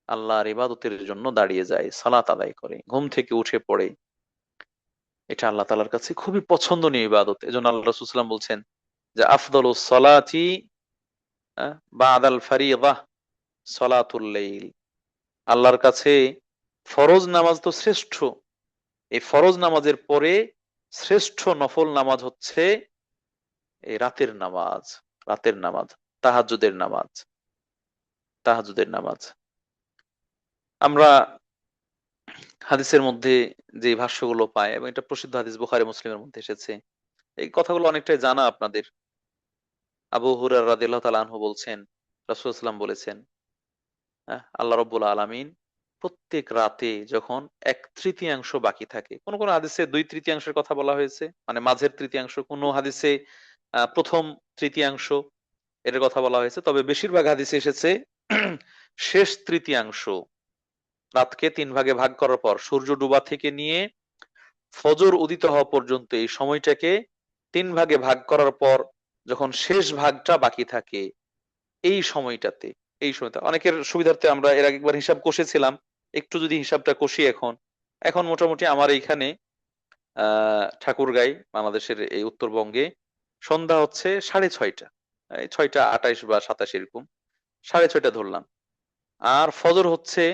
আল্লাহর ইবাদতের জন্য দাঁড়িয়ে যায়, সালাত আদায় করে, ঘুম থেকে উঠে পড়ে। এটা আল্লাহ তাআলার কাছে খুবই পছন্দনীয় ইবাদত। এজন্য আল্লাহ রাসূলুল্লাহ সাল্লাল্লাহু আলাইহি ওয়াসাল্লাম বলছেন যে আফদালুস সালাতি বাদাল ফারিয়্যাহ সালাতুল লাইল। আল্লাহর কাছে ফরজ নামাজ তো শ্রেষ্ঠ, এই ফরজ নামাজের পরে শ্রেষ্ঠ নফল নামাজ হচ্ছে এই রাতের নামাজ, রাতের নামাজ, তাহাজ্জুদের নামাজ, তাহাজ্জুদের নামাজ। আমরা হাদিসের মধ্যে যে ভাষ্যগুলো পাই, এবং এটা প্রসিদ্ধ হাদিস, বুখারী মুসলিমের মধ্যে এসেছে, এই কথাগুলো অনেকটাই জানা আপনাদের। আবু হুরায়রা রাদিয়াল্লাহু তাআলা আনহু বলছেন, রাসূলুল্লাহ সাল্লাল্লাহু আলাইহি ওয়াসাল্লাম বলেছেন, আল্লাহ রাব্বুল আলামিন প্রত্যেক রাতে যখন এক তৃতীয়াংশ বাকি থাকে, কোন কোন হাদিসে দুই তৃতীয়াংশের কথা বলা হয়েছে, মানে মাঝের তৃতীয়াংশ, কোন হাদিসে প্রথম তৃতীয়াংশ এর কথা বলা হয়েছে, তবে বেশিরভাগ হাদিসে এসেছে শেষ তৃতীয়াংশ, রাতকে তিন ভাগে ভাগ করার পর সূর্য ডুবা থেকে নিয়ে ফজর উদিত হওয়া পর্যন্ত এই সময়টাকে তিন ভাগে ভাগ করার পর যখন শেষ ভাগটা বাকি থাকে, এই সময়টাতে, এই সময়টা অনেকের সুবিধার্থে আমরা এর আগে একবার হিসাব কষেছিলাম, একটু যদি হিসাবটা কষি, এখন এখন মোটামুটি আমার এইখানে ঠাকুরগাঁই, বাংলাদেশের এই উত্তরবঙ্গে সন্ধ্যা হচ্ছে 6:30, এই 6টা 28 বা 27 এরকম, 6:30 ধরলাম। আর ফজর হচ্ছে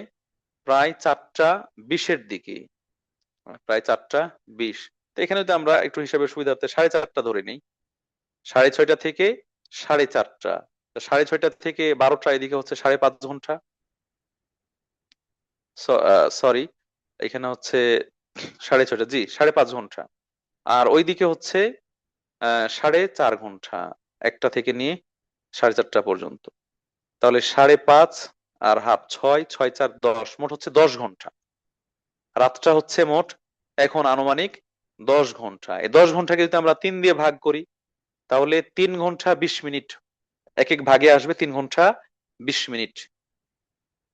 প্রায় 4টা 20-এর দিকে, প্রায় 4টা 20। তো এখানে যদি আমরা একটু হিসাবের সুবিধার্থে 4:30 ধরে নিই, 6:30 থেকে 4:30, 6:30 থেকে 12টা, এদিকে হচ্ছে 5.5 ঘন্টা, সরি, এখানে হচ্ছে 6:30, জি 5.5 ঘন্টা। আর ওইদিকে হচ্ছে 4.5 ঘন্টা, একটা থেকে নিয়ে 4:30 পর্যন্ত। তাহলে 5.5 আর হাফ, 6, 6, 4, 10, মোট হচ্ছে 10 ঘন্টা। রাতটা হচ্ছে মোট এখন আনুমানিক 10 ঘন্টা। এই 10 ঘন্টাকে যদি আমরা 3 দিয়ে ভাগ করি, তাহলে 3 ঘন্টা 20 মিনিট, এক এক ভাগে আসবে 3 ঘন্টা 20 মিনিট।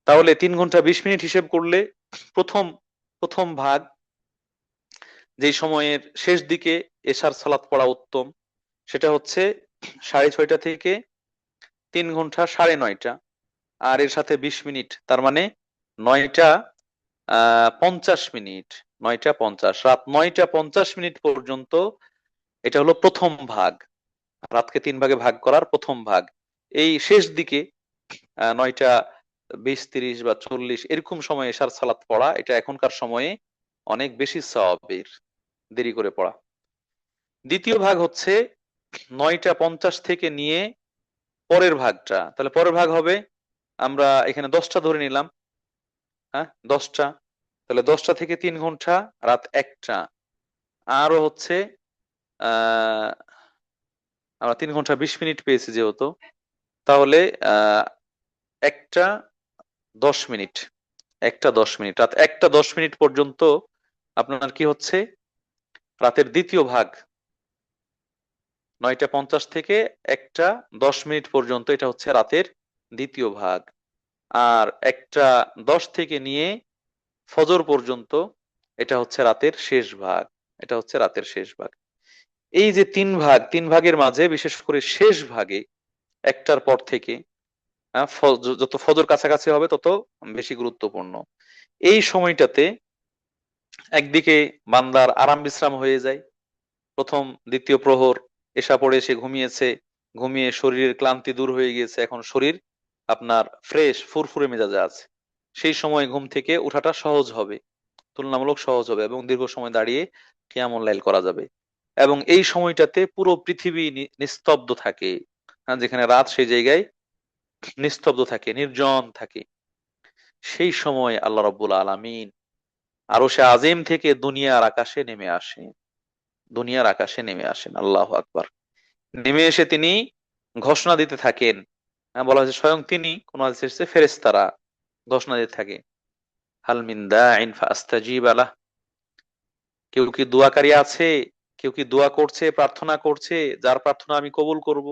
তাহলে 3 ঘন্টা 20 মিনিট হিসেব করলে প্রথম প্রথম ভাগ, যে সময়ের শেষ দিকে এশার সালাত পড়া উত্তম, সেটা হচ্ছে 6:30 থেকে 3 ঘন্টা 9:30, আর এর সাথে 20 মিনিট, তার মানে 9টা 50 মিনিট, 9টা 50, রাত 9টা 50 মিনিট পর্যন্ত। এটা হলো প্রথম ভাগ, রাতকে 3 ভাগে ভাগ করার প্রথম ভাগ। এই শেষ দিকে 9টা 20, 30 বা 40 এরকম সময় এশার সালাত পড়া, এটা এখনকার সময়ে অনেক বেশি সওয়াবের, দেরি করে পড়া। দ্বিতীয় ভাগ হচ্ছে 9টা 50 থেকে নিয়ে পরের ভাগটা, তাহলে পরের ভাগ হবে, আমরা এখানে 10টা ধরে নিলাম, হ্যাঁ 10টা, তাহলে 10টা থেকে 3 ঘন্টা, রাত 1টা। আরো হচ্ছে আহ আমরা 3 ঘন্টা 20 মিনিট পেয়েছি যেহেতু, তাহলে 1টা 10 মিনিট, 1টা 10 মিনিট, রাত 1টা 10 মিনিট পর্যন্ত আপনার কি হচ্ছে, রাতের দ্বিতীয় ভাগ। 9টা 50 থেকে 1টা 10 মিনিট পর্যন্ত এটা হচ্ছে রাতের দ্বিতীয় ভাগ। আর 1টা 10 থেকে নিয়ে ফজর পর্যন্ত এটা হচ্ছে রাতের শেষ ভাগ। এটা হচ্ছে রাতের শেষ ভাগ। এই যে 3 ভাগ, 3 ভাগের মাঝে বিশেষ করে শেষ ভাগে 1টার পর থেকে যত ফজর কাছাকাছি হবে তত বেশি গুরুত্বপূর্ণ। এই সময়টাতে একদিকে বান্দার আরাম বিশ্রাম হয়ে যায়। প্রথম দ্বিতীয় প্রহর এশা পড়ে সে ঘুমিয়েছে, ঘুমিয়ে শরীরের ক্লান্তি দূর হয়ে গিয়েছে, এখন শরীর আপনার ফ্রেশ ফুরফুরে মেজাজে আছে। সেই সময় ঘুম থেকে উঠাটা সহজ হবে, তুলনামূলক সহজ হবে, এবং দীর্ঘ সময় দাঁড়িয়ে কিয়ামুল লাইল করা যাবে। এবং এই সময়টাতে পুরো পৃথিবী নিস্তব্ধ থাকে। হ্যাঁ, যেখানে রাত সেই জায়গায় নিস্তব্ধ থাকে, নির্জন থাকে। সেই সময় আল্লাহ রাব্বুল আলামিন আরশে আজিম থেকে দুনিয়ার আকাশে নেমে আসেন। দুনিয়ার আকাশে নেমে আসেন, আল্লাহু আকবার। নেমে এসে তিনি ঘোষণা দিতে থাকেন। হ্যাঁ, বলা হয়েছে স্বয়ং তিনি, কোন হাদিসে এসেছে ফেরেশতারা ঘোষণা দিতে থাকে, হাল মিন দাইন ফাস্তাজিব লাহ। কেউ কি দোয়াকারী আছে? কেউ কি দোয়া করছে, প্রার্থনা করছে, যার প্রার্থনা আমি কবুল করব?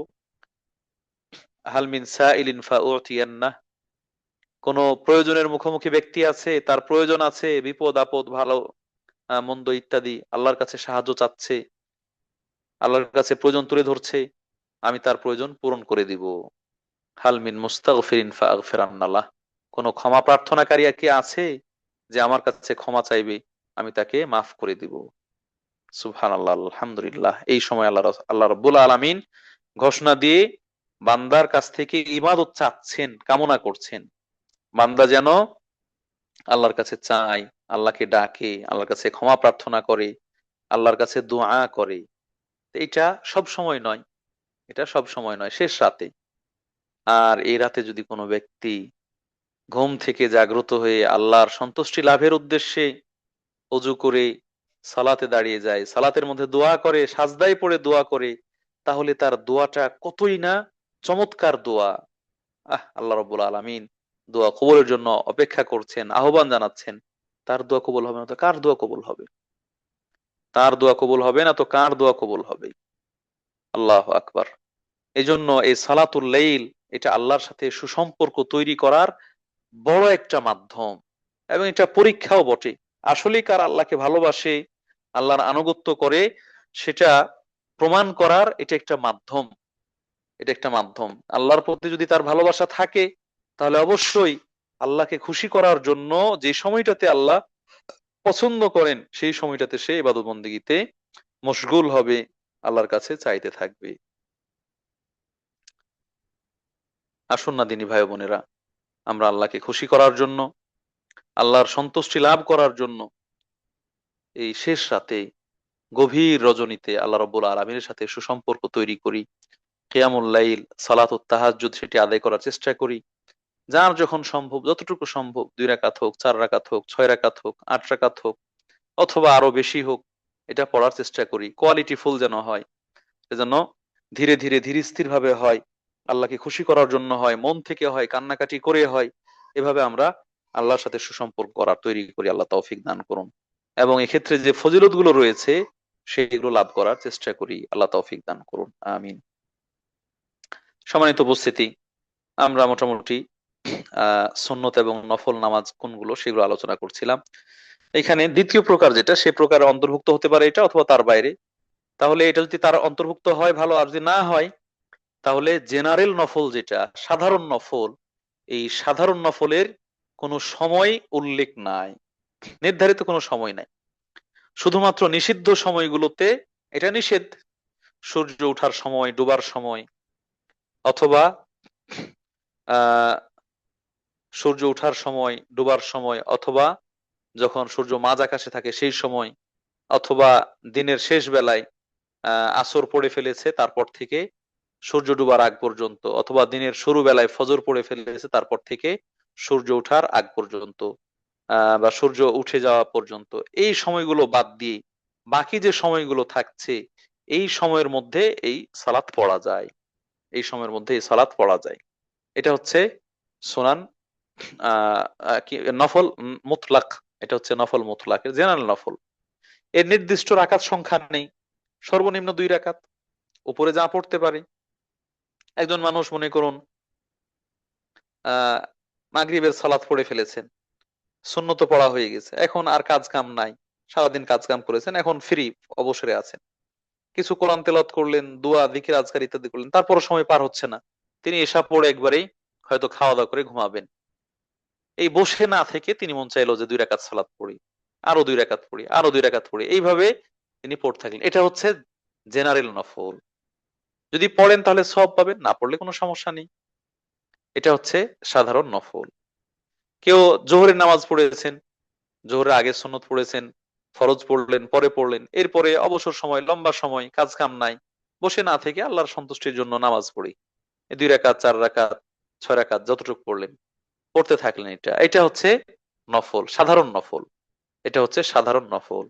হাল মিন সাইলিন ফাউতিয়ান্নাহ। কোন প্রয়োজনের মুখোমুখি ব্যক্তি আছে, তার প্রয়োজন আছে, বিপদ আপদ ভালো মন্দ ইত্যাদি আল্লাহর কাছে সাহায্য চাচ্ছে, আল্লাহর কাছে প্রয়োজন তুলে ধরছে, আমি তার প্রয়োজন পূরণ করে দিব। হাল মিন মুস্তাগফিরিন ফাগফিরান্নালাহ। কোন ক্ষমা প্রার্থনাকারী কি আছে যে আমার কাছে ক্ষমা চাইবে, আমি তাকে মাফ করে দিব। সুবহানাল্লাহ, আলহামদুলিল্লাহ। এই সময় আল্লাহ রাব্বুল আলামিন ঘোষণা দিয়ে বান্দার কাছ থেকে ইবাদত চাচ্ছেন, কামনা করছেন। বান্দা যেন আল্লাহর কাছে চায়, আল্লাহকে ডাকে, আল্লাহর কাছে ক্ষমা প্রার্থনা করে, আল্লাহর কাছে দোয়া করে। এটা সব সময় নয়, এটা সব সময় নয়, শেষ রাতে। আর এই রাতে যদি কোনো ব্যক্তি ঘুম থেকে জাগ্রত হয়ে আল্লাহর সন্তুষ্টি লাভের উদ্দেশ্যে অজু করে সালাতে দাঁড়িয়ে যায়, সালাতের মধ্যে দোয়া করে, সাজদায় পড়ে দোয়া করে, তাহলে তার দোয়াটা কতই না চমৎকার দোয়া। আল্লাহ রাব্বুল আলামিন দোয়া কবুলের জন্য অপেক্ষা করছেন, আহ্বান জানাচ্ছেন। তার দোয়া কবুল হবে না তো কার দোয়া কবুল হবে? তার দোয়া কবুল হবে না তো কার দোয়া কবুল হবে? আল্লাহু আকবার। এই জন্য এই সালাতুল লাইল, এটা আল্লাহর সাথে সুসম্পর্ক তৈরি করার বড় একটা মাধ্যম, এবং এটা পরীক্ষাও বটে। আসলে কার আল্লাহকে ভালোবাসে, আল্লাহর আনুগত্য করে, সেটা প্রমাণ করার এটা একটা মাধ্যম। এটা একটা মাধ্যম। আল্লাহর প্রতি যদি তার ভালোবাসা থাকে, তাহলে অবশ্যই আল্লাহকে খুশি করার জন্য যে সময়টাতে আল্লাহ পছন্দ করেন, সেই সময়টাতে সে ইবাদত বন্দেগীতে মশগুল হবে, আল্লাহর কাছে চাইতে থাকবে। আসুন না দিনী ভাই বোনেরা, আমরা আল্লাহকে খুশি করার জন্য, আল্লাহর সন্তুষ্টি লাভ করার জন্য এই শেষ রাতে, গভীর রজনীতে আল্লাহ রাব্বুল আলামিনের সাথে সুসম্পর্ক তৈরি করি। কিয়ামুল লাইল, সালাতুত তাহাজ্জুদ সেটি আদায় করার চেষ্টা করি। যার যখন সম্ভব, যতটুকু সম্ভব, 2 রাকাত হোক, 4 রাকাত হোক, 6 রাকাত হোক, 8 রাকাত হোক, অথবা আরো বেশি হোক, এটা পড়ার চেষ্টা করি। কোয়ালিটি ফুল যেন হয়, সেজন্য ধীরে ধীরে ধীর স্থির ভাবে হয়, আল্লাহকে খুশি করার জন্য হয়, মন থেকে হয়, কান্নাকাটি করে হয়। এভাবে আমরা আল্লাহর সাথে সুসম্পর্ক করার তৈরি করি। আল্লাহ তৌফিক দান করুন। এবং এক্ষেত্রে যে ফজিলত গুলো রয়েছে সেগুলো লাভ করার চেষ্টা করি। আল্লাহ তৌফিক দান করুন, আমিন। সম্মানিত উপস্থিতি, আমরা মোটামুটি সুন্নত এবং নফল নামাজ কোনগুলো সেগুলো আলোচনা করছিলাম। এখানে দ্বিতীয় প্রকার যেটা, সে প্রকারে অন্তর্ভুক্ত হতে পারে এটা, অথবা তার বাইরে। তাহলে এটা যদি তার অন্তর্ভুক্ত হয় ভালো, আর যদি না হয় তাহলে জেনারেল নফল, যেটা সাধারণ নফল, এই সাধারণ নফলের কোনো সময় উল্লেখ নাই, নির্ধারিত কোনো সময় নাই। শুধুমাত্র নিষিদ্ধ সময়গুলোতে এটা নিষেধ। সূর্য ওঠার সময়, ডোবার সময়, অথবা আহ সূর্য ওঠার সময়, ডোবার সময়, অথবা যখন সূর্য মাঝ আকাশে থাকে সেই সময়, অথবা দিনের শেষ বেলায় আসর পড়ে ফেলেছে তারপর থেকে সূর্য ডুবার আগ পর্যন্ত, অথবা দিনের শুরু বেলায় ফজর পড়ে ফেলেছে তারপর থেকে সূর্য ওঠার আগ পর্যন্ত। বা সূর্য উঠে যাওয়া পর্যন্ত, এই সময়গুলো বাদ দিয়ে বাকি যে সময়গুলো থাকছে এই সময়ের মধ্যে এই সালাত পড়া যায়, এই সময়ের মধ্যে এই সালাত পড়া যায়। এটা হচ্ছে সুনান কি নফল মুতলাক। এটা হচ্ছে নফল মুতলাকের জেনারেল নফল। এর নির্দিষ্ট রাকাত সংখ্যা নেই, সর্বনিম্ন 2 রাকাত, উপরে যা পড়তে পারে। একজন মানুষ মনে করুন আহ মাগরিবের সালাত পড়ে ফেলেছেন, সুন্নত পড়া হয়ে গেছে, এখন আর কাজ কাম নাই, সারাদিন কাজ কাম করেছেন, এখন ফ্রি, অবসরে আছেন, কিছু কোরআন তেলাওয়াত করলেন, দোয়া জিকির আজকার ইত্যাদি করলেন, তারপরও সময় পার হচ্ছে না, তিনি এসা পড়ে একবারেই হয়তো খাওয়া দাওয়া করে ঘুমাবেন। এই বসে না থেকে তিনি মন চাইলো যে 2 রাকাত সালাত পড়ি, আরো 2 রাকাত পড়ি, আরো 2 রাকাত পড়ি, এইভাবে তিনি পড়তে থাকলেন। এটা হচ্ছে জেনারেল নফল। যদি পড়েন তাহলে সওয়াব পাবেন, না পড়লে কোনো সমস্যা নেই। এটা হচ্ছে সাধারণ নফল। কেউ জোহরের নামাজ পড়েছেন, জোহরের আগে সুন্নত পড়েছেন, ফরজ পড়লেন, পরে পড়লেন, এরপরে অবসর সময়, লম্বা সময় কাজ কাম নাই, বসে না থেকে আল্লাহর সন্তুষ্টির জন্য নামাজ পড়ি, এই 2 রাকাত, 4 রাকাত, 6 রাকাত যতটুকু পড়লেন, পড়তে থাকলেন। এটা এটা হচ্ছে নফল, সাধারণ নফল। এটা হচ্ছে সাধারণ নফল।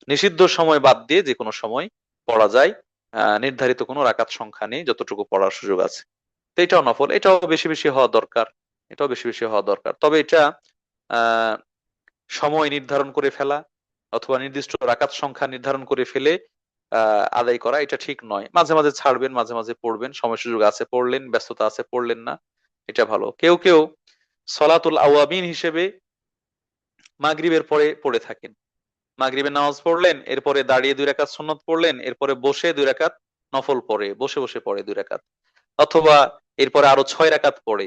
নিষিদ্ধ সময় বাদ দিয়ে যে কোনো সময় পড়া যায়, নির্ধারিত কোনো রাকাত সংখ্যা নেই, যতটুকু পড়ার সুযোগ আছে। তো এটাও নফল, এটাও বেশি বেশি হওয়া দরকার, এটাও বেশি বেশি হওয়া দরকার। তবে এটা আহ সময় নির্ধারণ করে ফেলা অথবা নির্দিষ্ট রাকাত সংখ্যা নির্ধারণ করে ফেলে আদায় করা এটা ঠিক নয়। মাঝে মাঝে ছাড়বেন, মাঝে মাঝে পড়বেন, সময় সুযোগ আছে পড়লেন, ব্যস্ততা আছে পড়লেন না, এটা ভালো। কেউ কেউ সলাতুল আওয়াবিন হিসেবে মাগরিবের পরে পড়ে থাকেন। মাগরিবের নামাজ পড়লেন, এরপরে দাঁড়িয়ে 2 রাকাত সুন্নত পড়লেন, এরপরে বসে 2 রাকাত নফল পড়ে, বসে বসে পড়ে 2 রাকাত, অথবা এরপরে আরো 6 রাকাত পড়ে,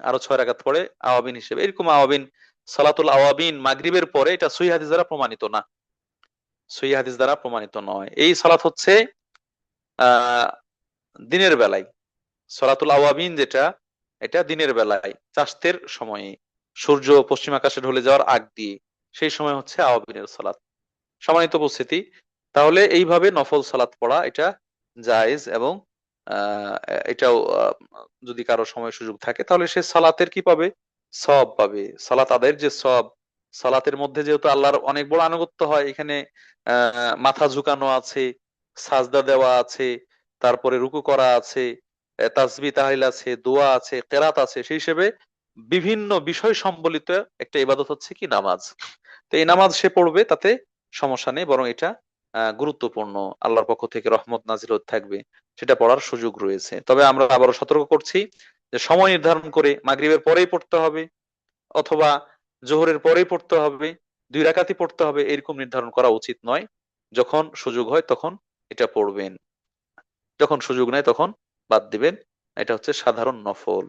আরো 6 রাকাত পড়ে আওয়াবিন হিসেবে। এরকম আওয়াবিন, সালাতুল আওয়াবিন মাগরিবের পরে, এটা সহিহ হাদিস দ্বারা প্রমাণিত না, সহিহ হাদিস দ্বারা প্রমাণিত নয়। এই সালাত হচ্ছে আহ দিনের বেলায়, সালাতুল আওয়াবিন যেটা, এটা দিনের বেলায় চাস্তের সময়ে, সূর্য পশ্চিম আকাশে ঢলে যাওয়ার আগ দিয়ে, সেই সময় হচ্ছে আওয়াবিনের সালাত। সম্মানিত উপস্থিতি, তাহলে এইভাবে নফল সালাত পড়া এটা জায়েজ, এবং আহ এটাও যদি কারো সময় সুযোগ থাকে তাহলে সে সালাতের কি পাবে, সওয়াব পাবে। সালাত আদায়ের যে সওয়াব, সালাতের মধ্যে যেহেতু আল্লাহর অনেক বড় আনুগত্য হয়, এখানে মাথা ঝুঁকানো আছে, সাজদা দেওয়া আছে, তারপরে রুকু করা আছে, তাসবিহ তাহলিল আছে, দোয়া আছে, কেরাত আছে, সেই হিসেবে বিভিন্ন বিষয় সম্বলিত একটা ইবাদত হচ্ছে কি নামাজ। তো এই নামাজ সে পড়বে, তাতে সমস্যা নেই, বরং এটা গুরুত্বপূর্ণ, আল্লাহর পক্ষ থেকে রহমত নাজিল হতে থাকবে, সেটা পড়ার সুযোগ রয়েছে। তবে আমরা আবারও সতর্ক করছি যে সময় নির্ধারণ করে মাগরিবের পরেই পড়তে হবে, অথবা জোহরের পরেই পড়তে হবে, 2 রাকাতই পড়তে হবে, এরকম নির্ধারণ করা উচিত নয়। যখন সুযোগ হয় তখন এটা পড়বেন, যখন সুযোগ নেই তখন বাদ দিবেন। এটা হচ্ছে সাধারণ নফল।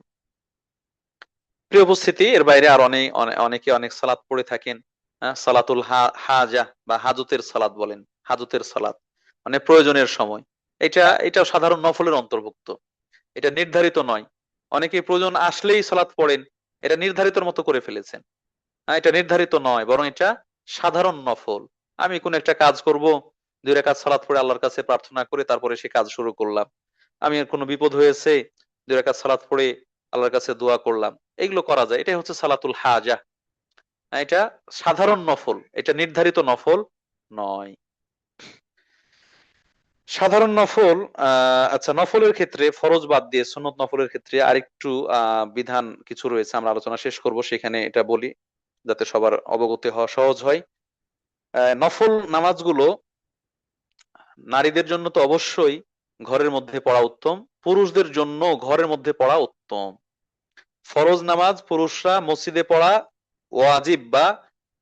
প্রিয় উপস্থিতি, এর বাইরে আর অনেকে অনেক সালাত পড়ে থাকেন। সালাতুল হাজা বা হাজতের সালাত বলেন, হাজতের সালাত মানে প্রয়োজনের সময়। এটাও সাধারণ নফলের অন্তর্ভুক্ত, এটা নির্ধারিত নয়। অনেকে প্রয়োজন আসলেই সালাত পড়েন, এটা নির্ধারিতর মতো করে ফেলেছেন। এটা নির্ধারিত নয়, বরং এটা সাধারণ নফল। আমি কোন একটা কাজ করব, 2 রাকাত সালাত পড়ে আল্লাহর কাছে প্রার্থনা করে তারপরে সে কাজ শুরু করলাম। আমি আর কোনো বিপদ হয়েছে, 2 রাকাত সালাত পড়ে আল্লাহর কাছে দোয়া করলাম, এগুলো করা যায়। এটাই হচ্ছে সালাতুল হাজা। এটা সাধারণ নফল, এটা নির্ধারিত নফল নয়। সাধারণ নফল, আচ্ছা, নফলের ক্ষেত্রে ফরজ বাদ দিয়ে সুন্নত নফলের ক্ষেত্রে আরেকটু বিধান কিছু রয়েছে, আমরা আলোচনা শেষ করব সেখানে এটা বলি, যাতে সবার অবগতি হওয়া সহজ হয়। নফল নামাজগুলো নারীদের জন্য তো অবশ্যই ঘরের মধ্যে পড়া উত্তম, পুরুষদের জন্য ঘরের মধ্যে পড়া উত্তম। ফরজ নামাজ পুরুষরা মসজিদে পড়া ওয়াজিব বা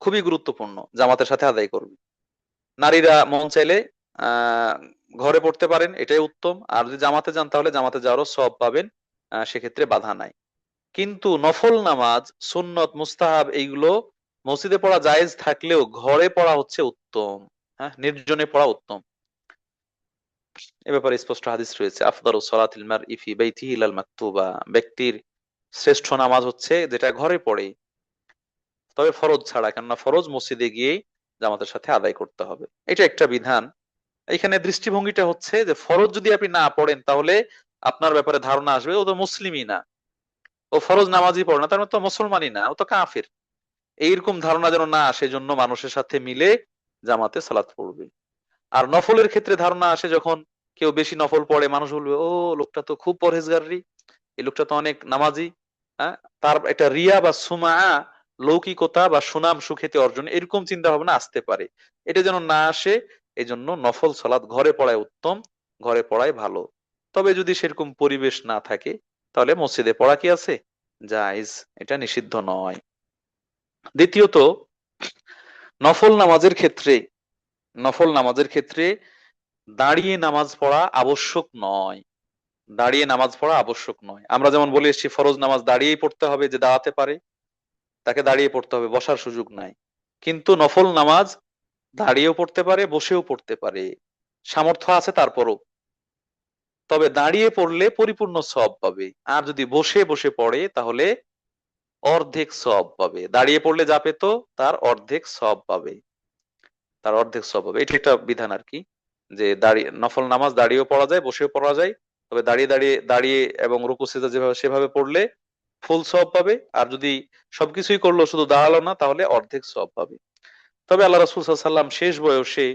খুবই গুরুত্বপূর্ণ, জামাতের সাথে আদায় করবে। নারীরা মন চাইলে আহ ঘরে পড়তে পারেন, এটাই উত্তম। আর যদি জামাতে যান তাহলে জামাতে যাওয়ারও সওয়াব পাবেন, সেক্ষেত্রে বাধা নাই। কিন্তু নফল নামাজ, সুন্নত, মুস্তাহাব, এইগুলো মসজিদে পড়া জায়েজ থাকলেও ঘরে পড়া হচ্ছে উত্তম। হ্যাঁ, নির্জনে পড়া উত্তম। এ ব্যাপারে স্পষ্ট হাদিস রয়েছে, আফদালু সালাতিল মারই ফি বাইতিহি ইলাল মাকতুবা, ব্যক্তির শ্রেষ্ঠ নামাজ হচ্ছে যেটা ঘরে পড়ে, তবে ফরজ ছাড়া, কেননা ফরজ মসজিদে গিয়েই জামাতের সাথে আদায় করতে হবে। এটা একটা বিধান। এখানে দৃষ্টিভঙ্গিটা হচ্ছে যে ফরজ যদি আপনি না পড়েন তাহলে আপনার ব্যাপারে ধারণা আসবে ও তো মুসলিমই না, ও ফরজ নামাজই পড়ে না, তার মানে তো মুসলমানই না, ও তো কাফির। এইরকম ধারণা যেন না আসে, জন্য মানুষের সাথে মিলে জামাতে সালাত পড়বে। আর নফলের ক্ষেত্রে ধারণা আসে যখন কেউ বেশি নফল পড়ে, মানুষ বলবে ও লোকটা তো খুব পরহেজগারি, এই লোকটা তো অনেক নামাজি। হ্যাঁ, তার একটা রিয়া বা সুমা, লৌকিকতা বা সুনাম সুখ্যাতি অর্জন, এরকম চিন্তা ভাবনা আসতে পারে। এটা যেন না আসে, এই জন্য নফল সালাত ঘরে পড়ায় উত্তম, ঘরে পড়ায় ভালো। তবে যদি সেরকম পরিবেশ না থাকে, তাহলে মসজিদে পড়া কি আছে, জায়েজ, এটা নিষিদ্ধ নয়। দ্বিতীয়ত, নফল নামাজের ক্ষেত্রে নফল নামাজের ক্ষেত্রে দাঁড়িয়ে নামাজ পড়া আবশ্যক নয়। দাঁড়িয়ে নামাজ পড়া আবশ্যক নয়। আমরা যেমন বলে এসেছি ফরজ নামাজ দাঁড়িয়েই পড়তে হবে, যে দাঁড়াতে পারে তাকে দাঁড়িয়ে পড়তে হবে, বসার সুযোগ নাই। কিন্তু নফল নামাজ দাঁড়িয়েও পড়তে পারে, বসেও পড়তে পারে, সামর্থ্য আছে তারপরও। তবে দাঁড়িয়ে পড়লে পরিপূর্ণ সওয়াব পাবে, আর যদি বসে বসে পড়ে তাহলে অর্ধেক সওয়াব পাবে। দাঁড়িয়ে পড়লে যা পেত, তার অর্ধেক সওয়াব পাবে, তার অর্ধেক সওয়াব পাবে। এটা একটা বিধান আর কি, যে দাঁড়িয়ে নফল নামাজ দাঁড়িয়েও পড়া যায়, বসেও পড়া যায়। তবে দাঁড়িয়ে দাঁড়িয়ে দাঁড়িয়ে এবং রুকু সিজদা যেভাবে সেভাবে পড়লে ফুল সওয়াব পাবে। আর যদি সবকিছুই করলো শুধু দাঁড়ালো না, তাহলে অর্ধেক সওয়াব পাবে। তবে আল্লাহ রাসূল সাল্লাল্লাহু আলাইহি ওয়াসাল্লাম শেষ বয়সে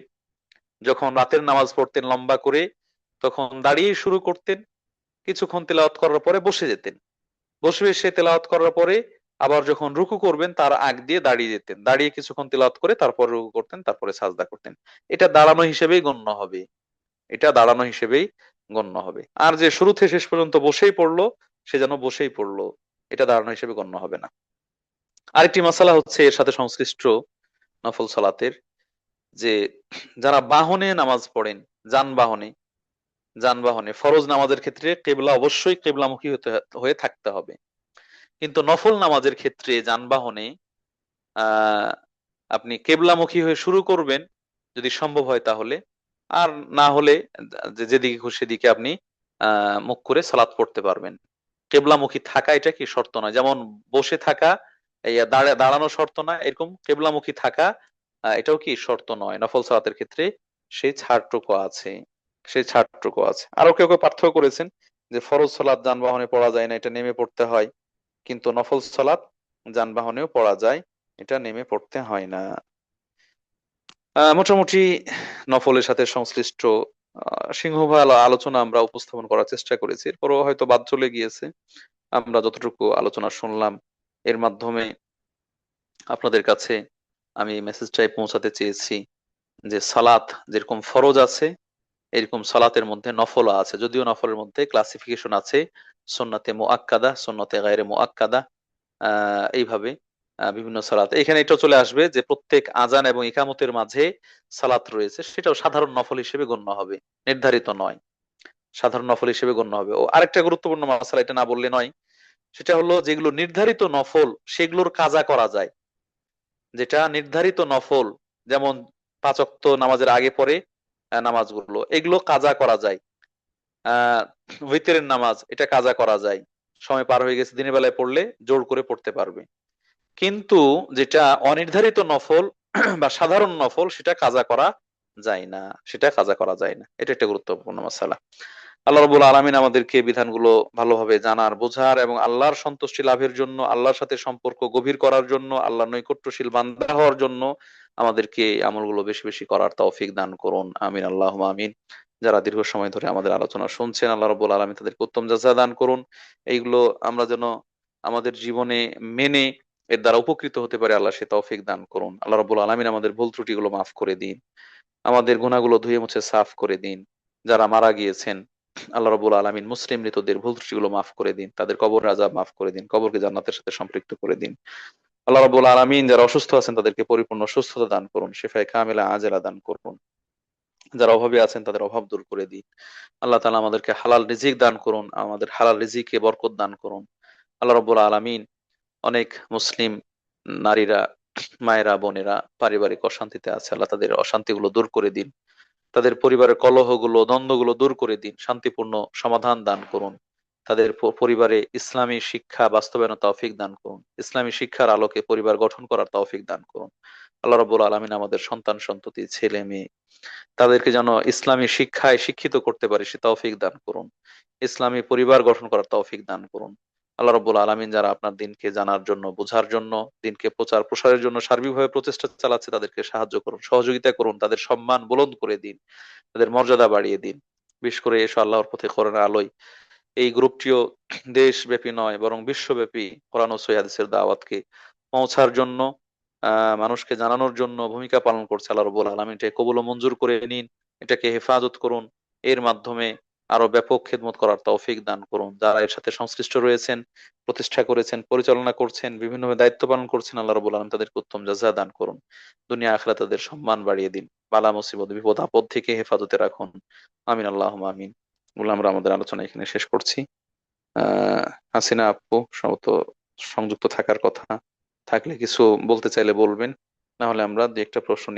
যখন রাতের নামাজ পড়তেন লম্বা করে, তখন দাঁড়িয়ে শুরু করতেন, কিছুক্ষণ তেলাওয়াত করার পরে বসে যেতেন, বসে এসে তেলাওয়াত করার পরে আবার যখন রুকু করবেন তার আগ দিয়ে দাঁড়িয়ে যেতেন, দাঁড়িয়ে কিছুক্ষণ তেলাওয়াত করে তারপর রুকু করতেন, তারপরে সাজদা করতেন। এটা দাঁড়ানো হিসেবেই গণ্য হবে, এটা দাঁড়ানো হিসেবেই গণ্য হবে। আর যে শুরু থেকে শেষ পর্যন্ত বসেই পড়লো, সে যেন বসেই পড়লো, এটা দাঁড়ানো হিসেবে গণ্য হবে না। আরেকটি মাসালা হচ্ছে এর সাথে সংশ্লিষ্ট নফল সালাতের, যে যারা বাহনে নামাজ পড়েন, যানবাহনে, যানবাহনে ফরজ নামাজের ক্ষেত্রে কেবলা অবশ্যই কেবলামুখী হয়ে থাকতে হবে। কিন্তু নফল নামাজের ক্ষেত্রে যানবাহনে আহ আপনি কেবলামুখী হয়ে শুরু করবেন যদি সম্ভব হয় তাহলে, আর না হলে যেদিকে খুশি সেদিকে আপনি মুখ করে সালাত পড়তে পারবেন। কেবলামুখী থাকা এটা কি শর্ত নয়, যেমন বসে থাকা এই দাঁড়ানো শর্ত নয়, এরকম কেবলামুখী থাকা এটাও কি শর্ত নয়। নফল সালাতের ক্ষেত্রে সেই ছাড়টুকু আছে, সেই ছাড়টুকু আছে। আরো কেউ কেউ পার্থক্য করেছেন যে ফরজ সালাত যানবাহনে পড়া যায় না, এটা নেমে পড়তে হয়, কিন্তু নফল সালাত যানবাহনেও পড়া যায়, এটা নেমে পড়তে হয় না। মোটামুটি নফলের সাথে সংশ্লিষ্ট সিংহভাগ আলোচনা আমরা উপস্থাপন করার চেষ্টা করেছি, এরপরও হয়তো বাদ চলে গিয়েছে। আমরা যতটুকু আলোচনা শুনলাম এর মাধ্যমে আপনাদের কাছে আমি মেসেজটাই পৌঁছাতে চেয়েছি যে সালাত যেরকম ফরজ আছে, এরকম সালাতের মধ্যে নফলও আছে, যদিও নফলের মধ্যে ক্লাসিফিকেশন আছে, সুন্নাতে মুআক্কাদা, সুন্নাতে গায়রে মুআক্কাদা, এইভাবে বিভিন্ন সালাত। এখানে এটা চলে আসবে যে প্রত্যেক আজান এবং ইকামতের মাঝে সালাত রয়েছে, সেটাও সাধারণ নফল হিসেবে গণ্য হবে, নির্ধারিত নয়, সাধারণ নফল হিসেবে গণ্য হবে। ও আরেকটা গুরুত্বপূর্ণ মাসালা, এটা না বললে নয়, সেটা হলো যেগুলো নির্ধারিত নফল সেগুলোর কাজা করা যায়। যেটা নির্ধারিত নফল, যেমন 5 ওয়াক্ত নামাজের আগে পরে নামাজগুলো, এগুলো কাজা করা যায়। আহ উইতরের নামাজ, এটা কাজা করা যায়, সময় পার হয়ে গেছে দিনের বেলায় পড়লে জোর করে পড়তে পারবে। কিন্তু যেটা অনির্ধারিত নফল বা সাধারণ নফল, সেটা কাজা করা যায় না, সেটা কাজা করা যায় না। এটা একটা গুরুত্বপূর্ণ মাসালা। আল্লাহ রাব্বুল আলামিন আমাদেরকে বিধানগুলো ভালোভাবে জানার, বোঝার এবং আল্লাহর সন্তুষ্টি লাভের জন্য, আল্লাহর সাথে সম্পর্ক গভীর করার জন্য, আল্লাহর নৈকট্যশীল বান্দা হওয়ার জন্য আমাদেরকে এই আমলগুলো বেশি বেশি করার তৌফিক দান করুন, আমিন আল্লাহুম্মা আমিন। যারা দীর্ঘ সময় ধরে আমাদের আলোচনা শুনছেন, আল্লাহ রাব্বুল আলামিন তাদেরকে উত্তম জাযা দান করুন। এইগুলো আমরা যেন আমাদের জীবনে মেনে এর দ্বারা উপকৃত হতে পারে, আল্লাহ সে তৌফিক দান করুন। আল্লাহ রাব্বুল আলামিন আমাদের ভুল ত্রুটিগুলো মাফ করে দিন, আমাদের গুনাহগুলো ধুয়ে মুছে সাফ করে দিন। যারা মারা গিয়েছেন, আল্লাহ রাব্বুল আলামিন মুসলিম মৃতদের ভুল ত্রুটিগুলো মাফ করে দিন, তাদের কবর আযাব মাফ করে দিন, কবরকে জান্নাতের সাথে সম্পৃক্ত করে দিন। আল্লাহ রাব্বুল আলামিন যারা অসুস্থ আছেন তাদেরকে পরিপূর্ণ সুস্থতা দান করুন, শিফায়ে কামিলা আজেলা দান করুন। যারা অভাবী আছেন তাদের অভাব দূর করে দিন। আল্লাহ তাআলা আমাদেরকে হালাল রিজিক দান করুন, আমাদের হালাল রিজিকে বরকত দান করুন। আল্লাহ রাব্বুল আলামিন অনেক মুসলিম নারীরা, মায়েরা, বোনেরা পারিবারিক অশান্তিতে আছে, আল্লাহ তাদের অশান্তিগুলো দূর করে দিন, তাদের পরিবারের কলহগুলো, দ্বন্দ্বগুলো দূর করে দিন, শান্তিপূর্ণ সমাধান দান করুন। তাদের পরিবারে ইসলামী শিক্ষা বাস্তবায়নের তৌফিক দান করুন, ইসলামী শিক্ষার আলোকে পরিবার গঠন করার তৌফিক দান করুন। আল্লাহ রাব্বুল আলামিন আমাদের সন্তান সন্ততি, ছেলে মেয়ে, তাদেরকে যেন ইসলামী শিক্ষায় শিক্ষিত করতে পারে সে তৌফিক দান করুন, ইসলামী পরিবার গঠন করার তৌফিক দান করুন। আল্লাহ রাব্বুল আলামিন যারা আপনার দিনকে জানার জন্য, বোঝার জন্য, দিনকে প্রচার প্রসারের জন্য সার্বিকভাবে প্রচেষ্টা চালাচ্ছে, তাদেরকে সাহায্য করুন, সহযোগিতা করুন, তাদের সম্মান বুলন্দ করে দিন, তাদের মর্যাদা বাড়িয়ে দিন। বিশেষ করে এসো আল্লাহর পথে কোরআনের আলোয় এই গ্রুপটিও দেশব্যাপী নয় বরং বিশ্বব্যাপী কোরআন ও সহিহ হাদিসের দাওয়াতকে পৌঁছার জন্য, মানুষকে জানানোর জন্য ভূমিকা পালন করছে। আল্লাহ রাব্বুল আলামিন এটাকে কবুল ও মঞ্জুর করে নিন, এটাকে হেফাজত করুন, এর মাধ্যমে আরো ব্যাপক খেদমত করার তৌফিক দান করুন। যারা এর সাথে সংশ্লিষ্ট রয়েছেন, প্রতিষ্ঠা করেছেন, পরিচালনা করছেন, বিভিন্নভাবে দায়িত্ব পালন করছেন, আল্লাহ রাব্বুল আলামিন তাদেরকে উত্তম জাযা দান করুন। দুনিয়া আখিরাতে তাদের সম্মান বাড়িয়ে দিন, বালা মুসিবত বিপদ আপদ থেকে হেফাজতে রাখুন। আমিন, আল্লাহুম্মা আমিন। বলে আমরা আমাদের আলোচনা এখানে শেষ করছি। হাসিনা আপু সম্ভবত সংযুক্ত থাকার কথা, থাকলে কিছু বলতে চাইলে বলবেন, না হলে আমরা যে একটা প্রশ্ন নিয়ে